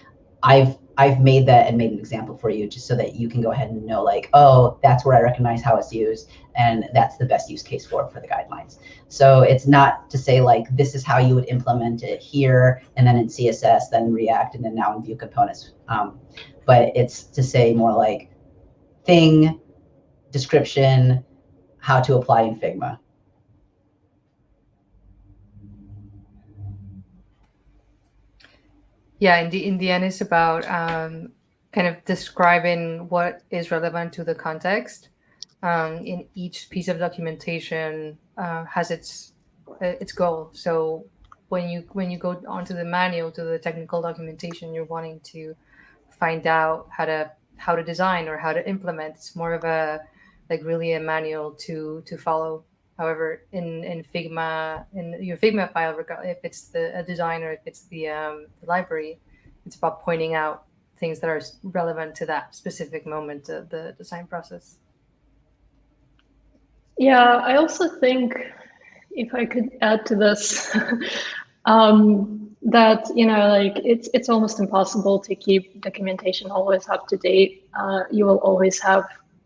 I've made that and made an example for you just so that you can go ahead and know like, oh, that's where I recognize how it's used, and that's the best use case for the guidelines. So it's not to say like, this is how you would implement it here, and then in CSS, then React, and then now in Vue components. But it's to say more like thing, description, how to apply in Figma. Yeah, in the end, it's about kind of describing what is relevant to the context. In each piece of documentation has its goal. So when you go onto the manual, to the technical documentation, you're wanting to find out how to design or how to implement. It's more of a like really a manual to follow. However, in Figma, in your Figma file, if it's a design or if it's the library, it's about pointing out things that are relevant to that specific moment of the design process. Yeah, I also think, if I could add to this, that, you know, like it's almost impossible to keep documentation always up to date. You will always have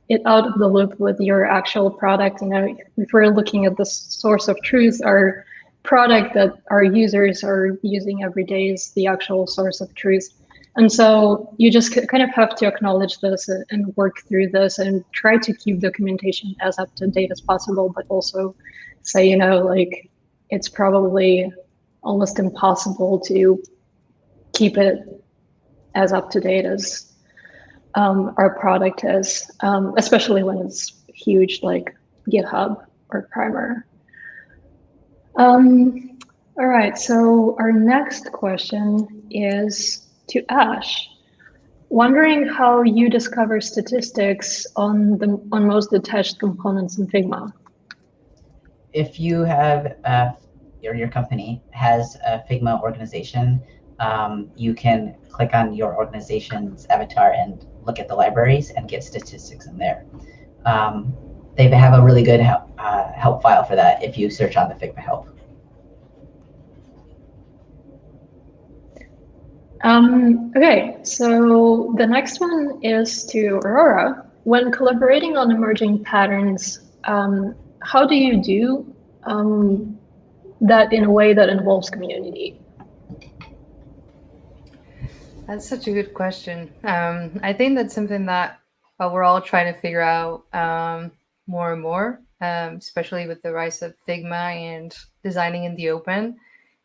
it out of the loop with your actual product. You know, if we're looking at the source of truth, our product that our users are using every day is the actual source of truth. And so you just kind of have to acknowledge this and work through this and try to keep documentation as up to date as possible, but also say, you know, like it's probably almost impossible to keep it as up to date as our product is, especially when it's huge like GitHub or Primer. All right, so our next question is to Ash. Wondering how you discover statistics on most attached components in Figma. If you have your company has a Figma organization, you can click on your organization's avatar and look at the libraries and get statistics in there. They have a really good help file for that if you search on the Figma help. Okay, so the next one is to Aurora. When collaborating on emerging patterns, how do you do that in a way that involves community? That's such a good question. I think that's something that we're all trying to figure out more and more, especially with the rise of Figma and designing in the open.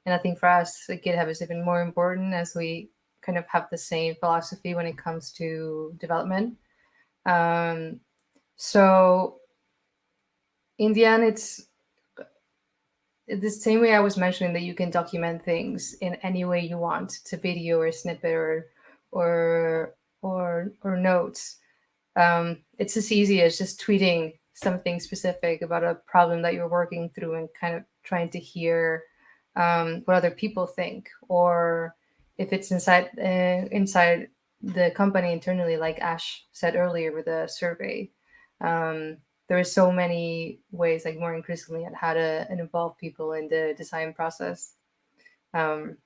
And I think for us, GitHub is even more important as we kind of have the same philosophy when it comes to development. So in the end, it's the same way I was mentioning that you can document things in any way you want, to video or snippet or notes. It's as easy as just tweeting something specific about a problem that you're working through and kind of trying to hear what other people think, or if it's inside the company internally, like Ash said earlier with the survey. There are so many ways, like more increasingly, at how to involve people in the design process. So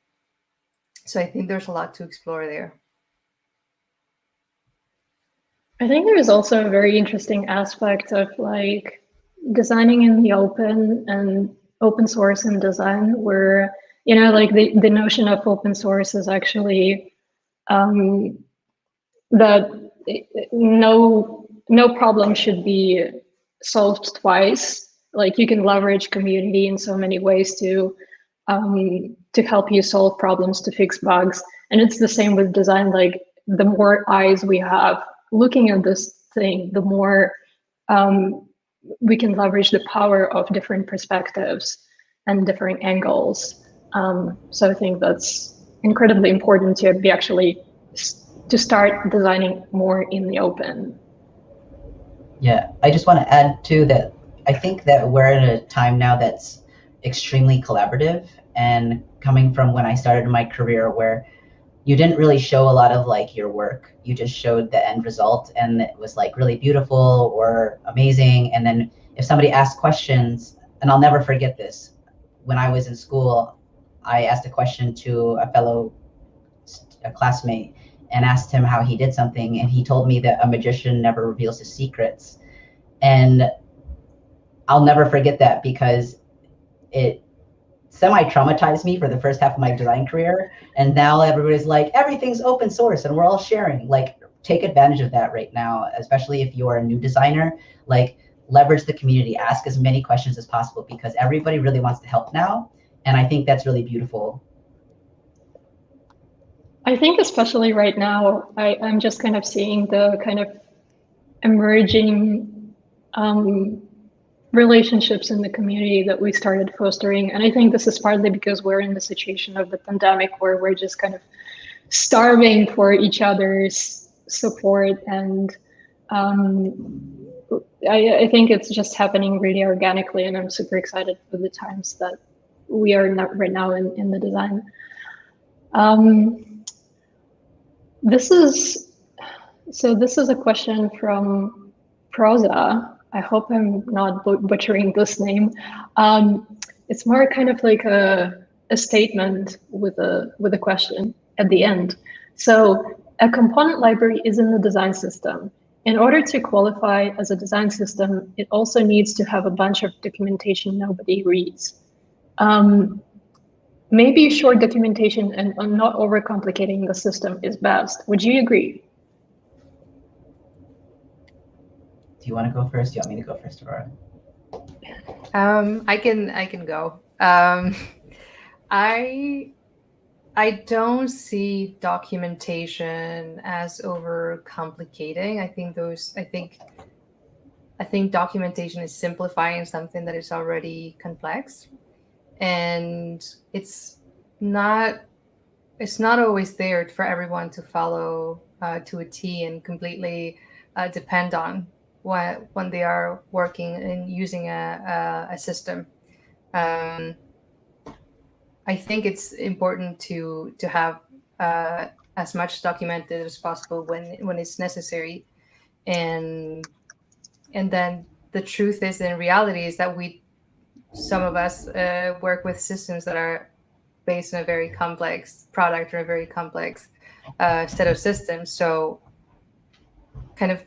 I think there's a lot to explore there. I think there's also a very interesting aspect of like designing in the open and open source and design, where, you know, like the notion of open source is actually that no problem should be solved twice. Like you can leverage community in so many ways to help you solve problems, to fix bugs. And it's the same with design. Like the more eyes we have looking at this thing, the more we can leverage the power of different perspectives and different angles. So I think that's incredibly important to be actually to start designing more in the open. Yeah, I just want to add too that I think that we're in a time now that's extremely collaborative, and coming from when I started my career where you didn't really show a lot of like your work, you just showed the end result and it was like really beautiful or amazing. And then if somebody asked questions, and I'll never forget this, when I was in school, I asked a question to a classmate and asked him how he did something, and he told me that a magician never reveals his secrets. And I'll never forget that because it semi-traumatized me for the first half of my design career. And now everybody's like, everything's open source and we're all sharing. Like, take advantage of that right now, especially if you're a new designer. Like, leverage the community, ask as many questions as possible, because everybody really wants to help now. And I think that's really beautiful. I think especially right now, I'm just kind of seeing the kind of emerging relationships in the community that we started fostering. And I think this is partly because we're in the situation of the pandemic where we're just kind of starving for each other's support. And I think it's just happening really organically, and I'm super excited for the times that we are right now in the design. This is a question from Proza. I hope I'm not butchering this name. It's more kind of like a a statement with a question at the end. So a component library is in the design system. In order to qualify as a design system, it also needs to have a bunch of documentation nobody reads. Maybe short documentation and not overcomplicating the system is best. Would you agree? Do you want to go first? Do you want me to go first, Aurora? I can go. I don't see documentation as overcomplicating. I think documentation is simplifying something that is already complex, and it's not always there for everyone to follow to a T and completely depend on when they are working and using a system. I think it's important to have as much documented as possible when it's necessary, and then the truth is, in reality, is that some of us work with systems that are based on a very complex product or a very complex set of systems. So, kind of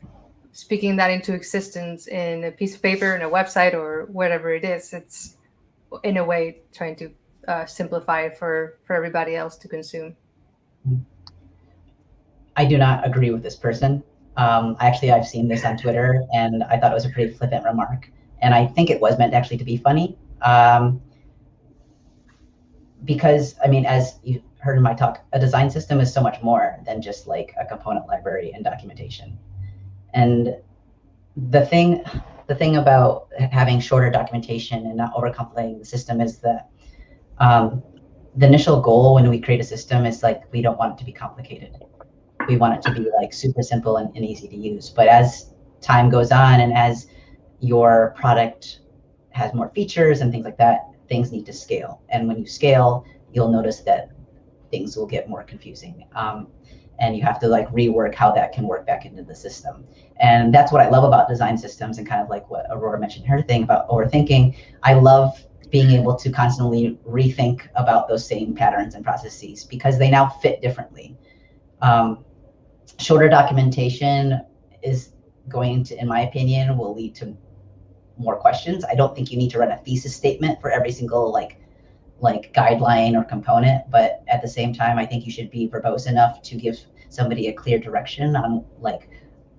speaking that into existence in a piece of paper, in a website, or whatever it is, it's in a way trying to simplify it for everybody else to consume. I do not agree with this person. Actually, I've seen this on Twitter, and I thought it was a pretty flippant remark. And I think it was meant actually to be funny. Because, I mean, as you heard in my talk, a design system is so much more than just like a component library and documentation. And the thing about having shorter documentation and not overcomplicating the system is that the initial goal when we create a system is like, we don't want it to be complicated. We want it to be like super simple and easy to use. But as time goes on and as your product has more features and things like that, things need to scale. And when you scale, you'll notice that things will get more confusing. And you have to like rework how that can work back into the system. And that's what I love about design systems, and kind of like what Aurora mentioned her thing about overthinking. I love being able to constantly rethink about those same patterns and processes because they now fit differently. Shorter documentation is going to, in my opinion, will lead to more questions. I don't think you need to run a thesis statement for every single like guideline or component, but at the same time, I think you should be verbose enough to give somebody a clear direction on like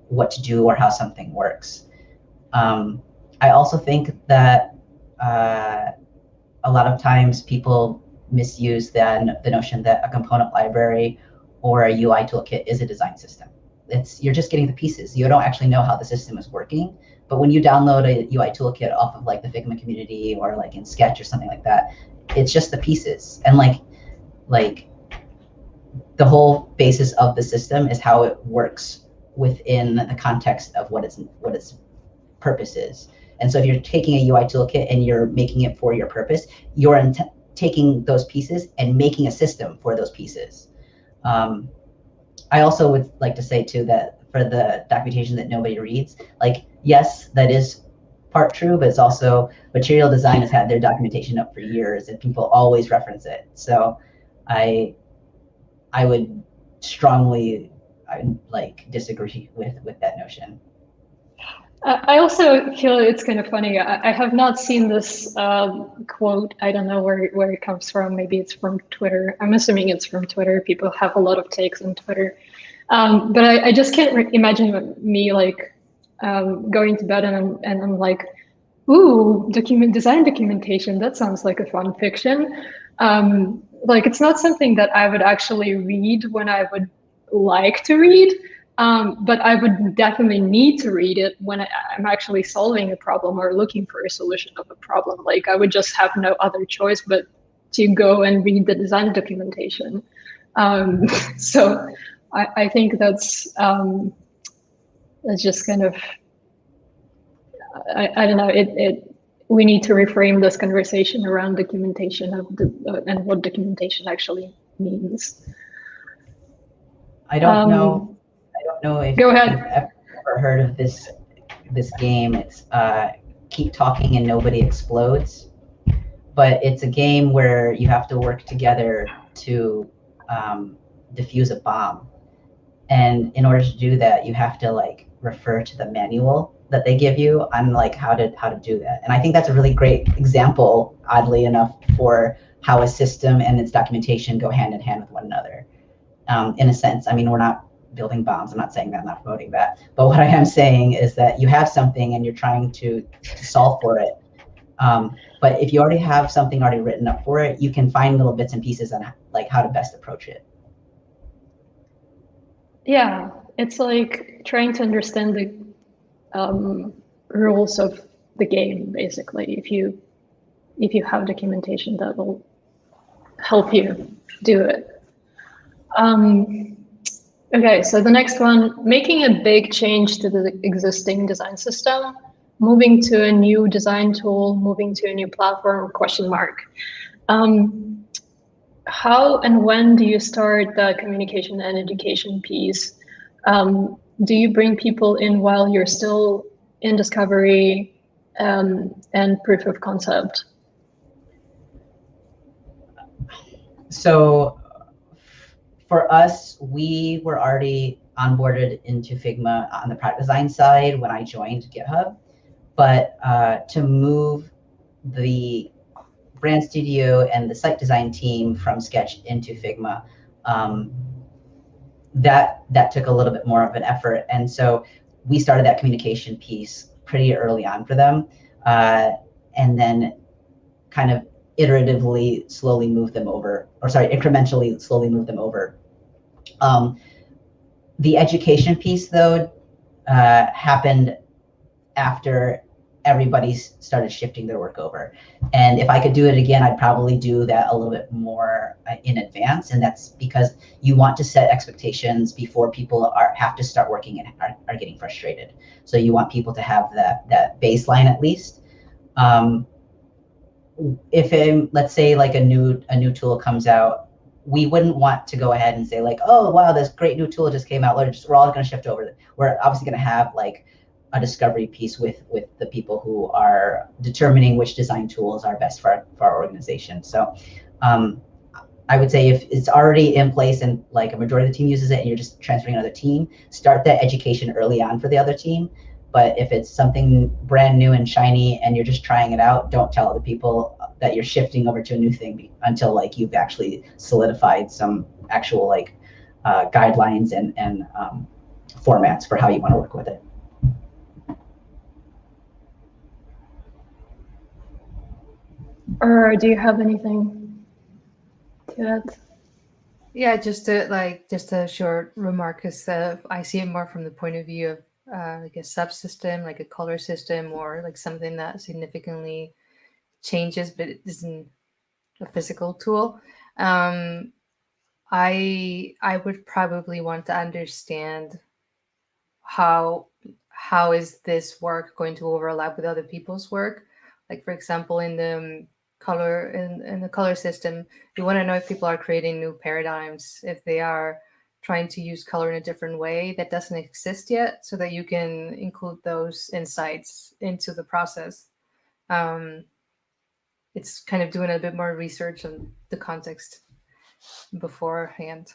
what to do or how something works. I also think that a lot of times people misuse the notion that a component library or a UI toolkit is a design system. You're just getting the pieces. You don't actually know how the system is working. But when you download a UI toolkit off of like the Figma community or like in Sketch or something like that, it's just the pieces. And like the whole basis of the system is how it works within the context of what its purpose is. And so if you're taking a UI toolkit and you're making it for your purpose, you're taking those pieces and making a system for those pieces. I also would like to say too that for the documentation that nobody reads, like, yes, that is part true, but it's also material design has had their documentation up for years and people always reference it. So I would strongly disagree with that notion. I also feel it's kind of funny. I have not seen this quote. I don't know where it comes from. Maybe it's from Twitter. I'm assuming it's from Twitter. People have a lot of takes on Twitter. But I just can't imagine me like going to bed and I'm like, ooh, design documentation. That sounds like a fun fiction. Like it's not something that I would actually read when I would like to read. But I would definitely need to read it when I'm actually solving a problem or looking for a solution of a problem. Like I would just have no other choice but to go and read the design documentation. So I think that's just kind of, I don't know, we need to reframe this conversation around documentation and what documentation actually means. I don't know if Go ahead. you've ever heard of this game. It's keep talking and nobody explodes. but it's a game where you have to work together to defuse a bomb. And in order to do that, you have to like refer to the manual that they give you on like how to do that. And I think that's a really great example, oddly enough, for how a system and its documentation go hand in hand with one another. In a sense, I mean, we're not building bombs. I'm not saying that, I'm not promoting that. But what I am saying is that you have something and you're trying to solve for it. But if you already have something already written up for it, you can find little bits and pieces on like how to best approach it. Yeah, it's like trying to understand the rules of the game, basically. If you have documentation that will help you do it. Okay, so the next one, making a big change to the existing design system, moving to a new design tool, moving to a new platform, question mark. How and when do you start the communication and education piece? Do you bring people in while you're still in discovery and proof of concept? So for us, we were already onboarded into Figma on the product design side when I joined GitHub. But to move the brand studio and the site design team from Sketch into Figma, that took a little bit more of an effort. And so we started that communication piece pretty early on for them, and then kind of iteratively slowly move them over, or sorry, incrementally slowly move them over. The education piece, though, happened after everybody started shifting their work over. And if I could do it again, I'd probably do that a little bit more in advance. And that's because you want to set expectations before people have to start working and are getting frustrated. So you want people to have that baseline at least. If let's say like a new tool comes out, we wouldn't want to go ahead and say like, oh wow, this great new tool just came out, we're all going to shift over. We're obviously going to have like a discovery piece with the people who are determining which design tools are best for our organization. So I would say if it's already in place and like a majority of the team uses it and you're just transferring another team, start that education early on for the other team. But if it's something brand new and shiny and you're just trying it out, don't tell other people that you're shifting over to a new thing until like you've actually solidified some actual like guidelines and formats for how you want to work with it. Or do you have anything to add? Yeah, just a short remark, because I see it more from the point of view of like a subsystem, like a color system, or like something that significantly changes, but it isn't a physical tool. I would probably want to understand how is this work going to overlap with other people's work. Like for example, in the color system, you want to know if people are creating new paradigms, if they are trying to use color in a different way that doesn't exist yet, so that you can include those insights into the process. It's kind of doing a bit more research on the context beforehand.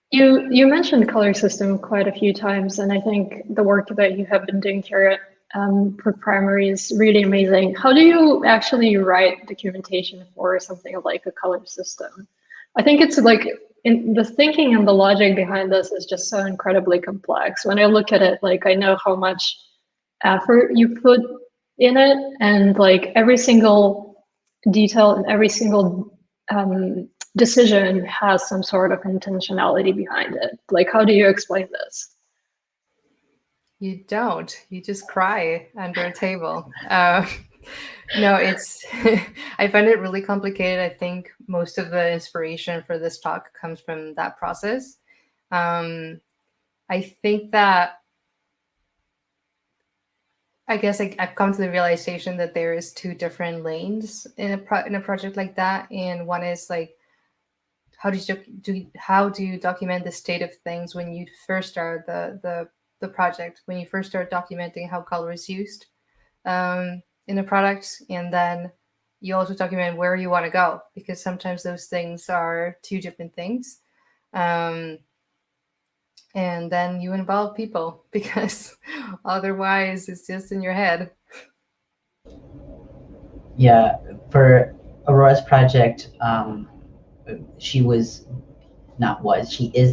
You mentioned color system quite a few times, and I think the work that you have been doing here for primary is really amazing. How do you actually write documentation for something like a color system? I think it's like the thinking and the logic behind this is just so incredibly complex. When I look at it, like I know how much effort you put in it, and like every single detail and every single decision has some sort of intentionality behind it. Like, how do you explain this? You don't. You just cry under a table. No, it's. I find it really complicated. I think most of the inspiration for this talk comes from that process. I think that. I guess I've come to the realization that there is two different lanes in a project like that, and one is like, how do you document the state of things when you first start the project, when you first start documenting how color is used. And in a product, and then you also document where you want to go, because sometimes those things are two different things. And then you involve people, because otherwise it's just in your head. Yeah, for Aurora's project, she is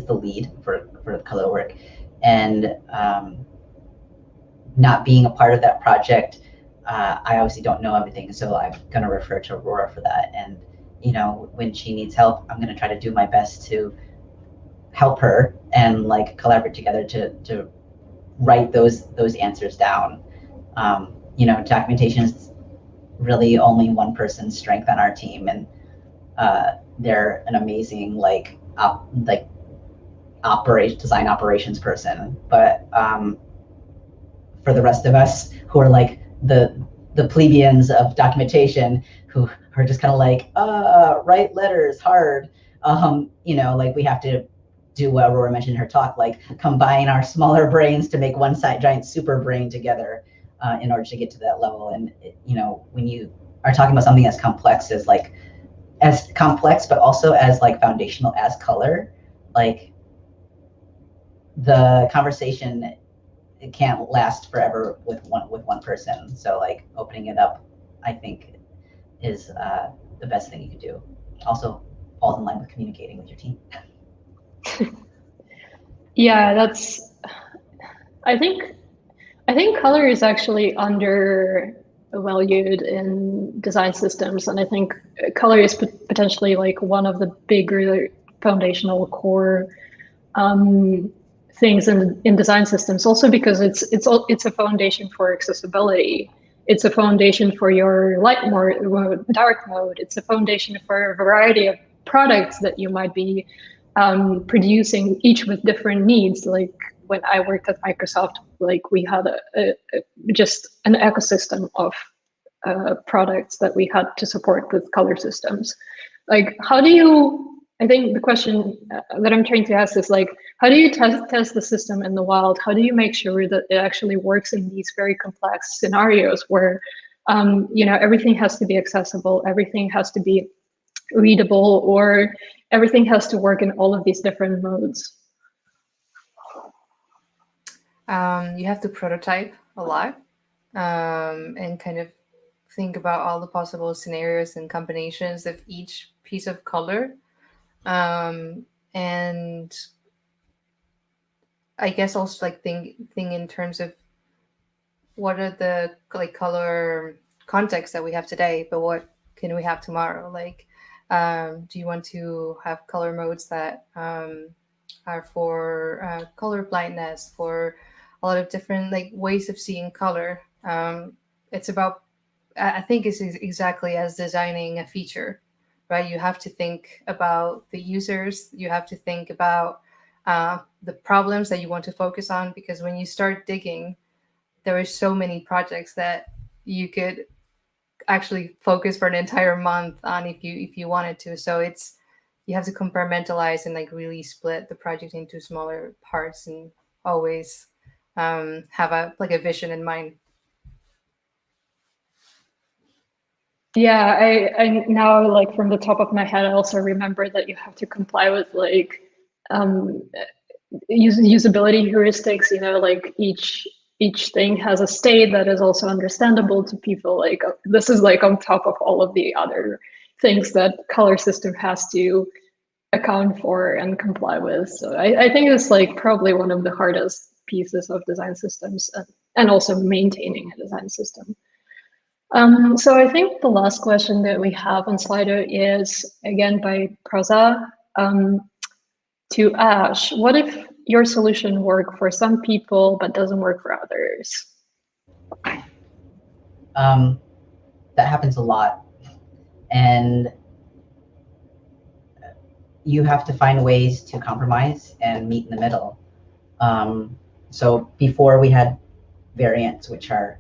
the lead for the color work, and not being a part of that project, I obviously don't know everything, so I'm going to refer to Aurora for that. And when she needs help, I'm going to try to do my best to help her and like collaborate together to write those answers down. Documentation is really only one person's strength on our team, and they're an amazing design operations person. But for the rest of us who are like the plebeians of documentation, who are just kind of like, write letters hard, we have to do what Aurora mentioned in her talk, like combine our smaller brains to make one giant super brain together in order to get to that level. And when you are talking about something as complex but also as like foundational as color, like the conversation, it can't last forever with one person. So like opening it up, I think, is the best thing you could do. Also falls in line with communicating with your team. Yeah, I think color is actually undervalued in design systems, and I think color is potentially like one of the bigger foundational core things in design systems, also because it's a foundation for accessibility. It's a foundation for your light mode, dark mode. It's a foundation for a variety of products that you might be producing, each with different needs. Like when I worked at Microsoft, like we had just an ecosystem of products that we had to support with color systems. Like, I think the question that I'm trying to ask is like, how do you test the system in the wild? How do you make sure that it actually works in these very complex scenarios where, everything has to be accessible, everything has to be readable, or everything has to work in all of these different modes? You have to prototype a lot and kind of think about all the possible scenarios and combinations of each piece of color. And I guess also like think in terms of what are the like color contexts that we have today, but what can we have tomorrow? Like, do you want to have color modes that are for color blindness, for a lot of different like ways of seeing color? It's about, I think it's exactly as designing a feature, right? You have to think about the users. You have to think about the problems that you want to focus on, because when you start digging, there are so many projects that you could actually focus for an entire month on if you wanted to. So you have to compartmentalize and like really split the project into smaller parts, and always have a vision in mind. Yeah, I now, like from the top of my head, I also remember that you have to comply with like usability heuristics. Like each thing has a state that is also understandable to people. Like this is like on top of all of the other things that color system has to account for and comply with. So I think it's like probably one of the hardest pieces of design systems, and also maintaining a design system. So I think the last question that we have on Slido is again by Proza to Ash. What if your solution works for some people but doesn't work for others? That happens a lot, and you have to find ways to compromise and meet in the middle. So before we had variants, which are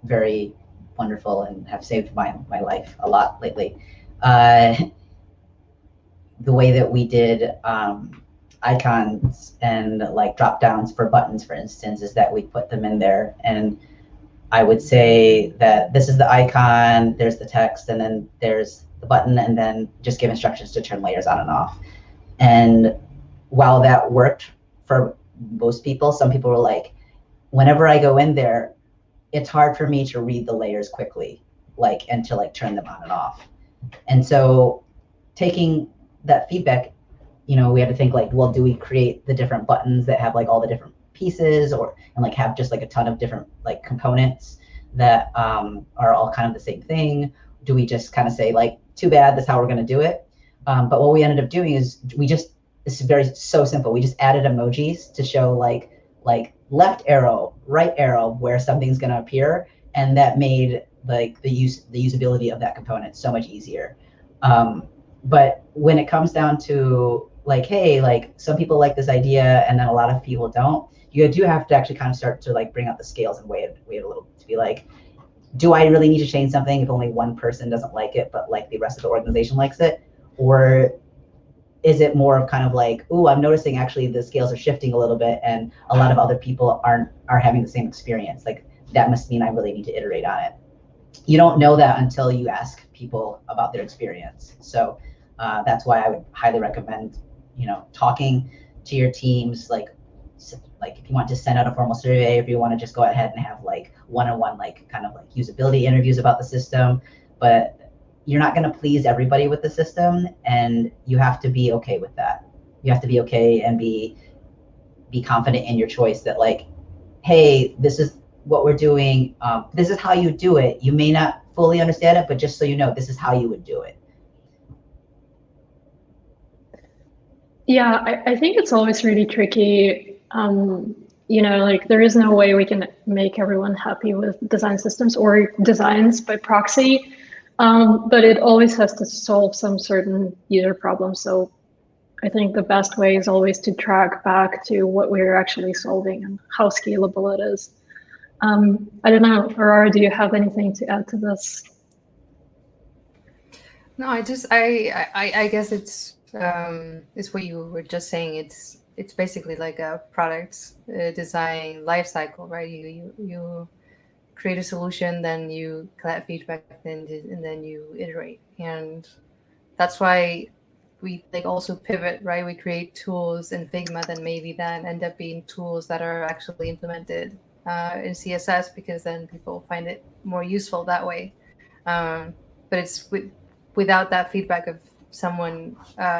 very wonderful and have saved my life a lot lately. The way that we did icons and like drop downs for buttons, for instance, is that we put them in there, and I would say that this is the icon, there's the text, and then there's the button, and then just give instructions to turn layers on and off. And while that worked for most people, some people were like, whenever I go in there, it's hard for me to read the layers quickly, and to turn them on and off. And so taking that feedback, we had to think well, do we create the different buttons that have all the different pieces, and have just a ton of different components that are all kind of the same thing? Do we just kind of say too bad, that's how we're going to do it? But what we ended up doing is it's so simple. We just added emojis to show left arrow, right arrow, where something's going to appear, and that made the usability of that component so much easier. But when it comes down to hey, some people like this idea and then a lot of people don't, you do have to actually kind of start to bring out the scales and weigh it a little, to be do I really need to change something if only one person doesn't like it, but the rest of the organization likes it? Or is it more of kind of ooh, I'm noticing actually the scales are shifting a little bit and a lot of other people are having the same experience. That must mean I really need to iterate on it. You don't know that until you ask people about their experience. So that's why I would highly recommend, talking to your teams, if you want to send out a formal survey, if you want to just go ahead and have one-on-one kind of usability interviews about the system. But you're not going to please everybody with the system, and you have to be okay with that. You have to be okay and be confident in your choice that hey, this is what we're doing. This is how you do it. You may not fully understand it, but just so you know, this is how you would do it. Yeah, I think it's always really tricky. There is no way we can make everyone happy with design systems or designs by proxy, but it always has to solve some certain user problem. So I think the best way is always to track back to what we're actually solving and how scalable it is. I don't know, Aurora, do you have anything to add to this? No, I guess it's what you were just saying. It's basically like a product design lifecycle, right? You create a solution, then you collect feedback, and then you iterate, and that's why we also pivot, right? We create tools in Figma that maybe then end up being tools that are actually implemented in CSS, because then people find it more useful that way. But it's without that feedback of someone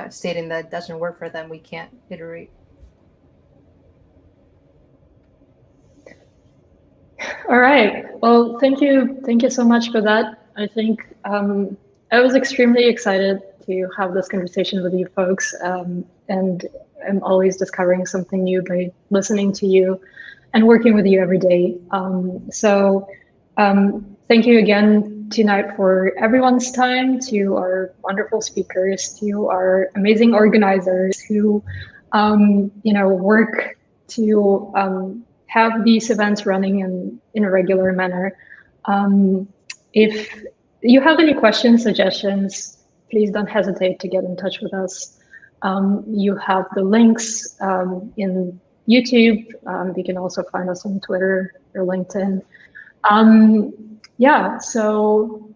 stating that doesn't work for them, we can't iterate. All right. Well, thank you so much for that. I think I was extremely excited to have this conversation with you folks, and I'm always discovering something new by listening to you and working with you every day. So thank you again tonight for everyone's time, to our wonderful speakers, to our amazing organizers who work to have these events running in a regular manner. If you have any questions, suggestions, please don't hesitate to get in touch with us. You have the links in YouTube. You can also find us on Twitter or LinkedIn. Yeah, so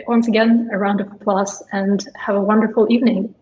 once again, a round of applause and have a wonderful evening.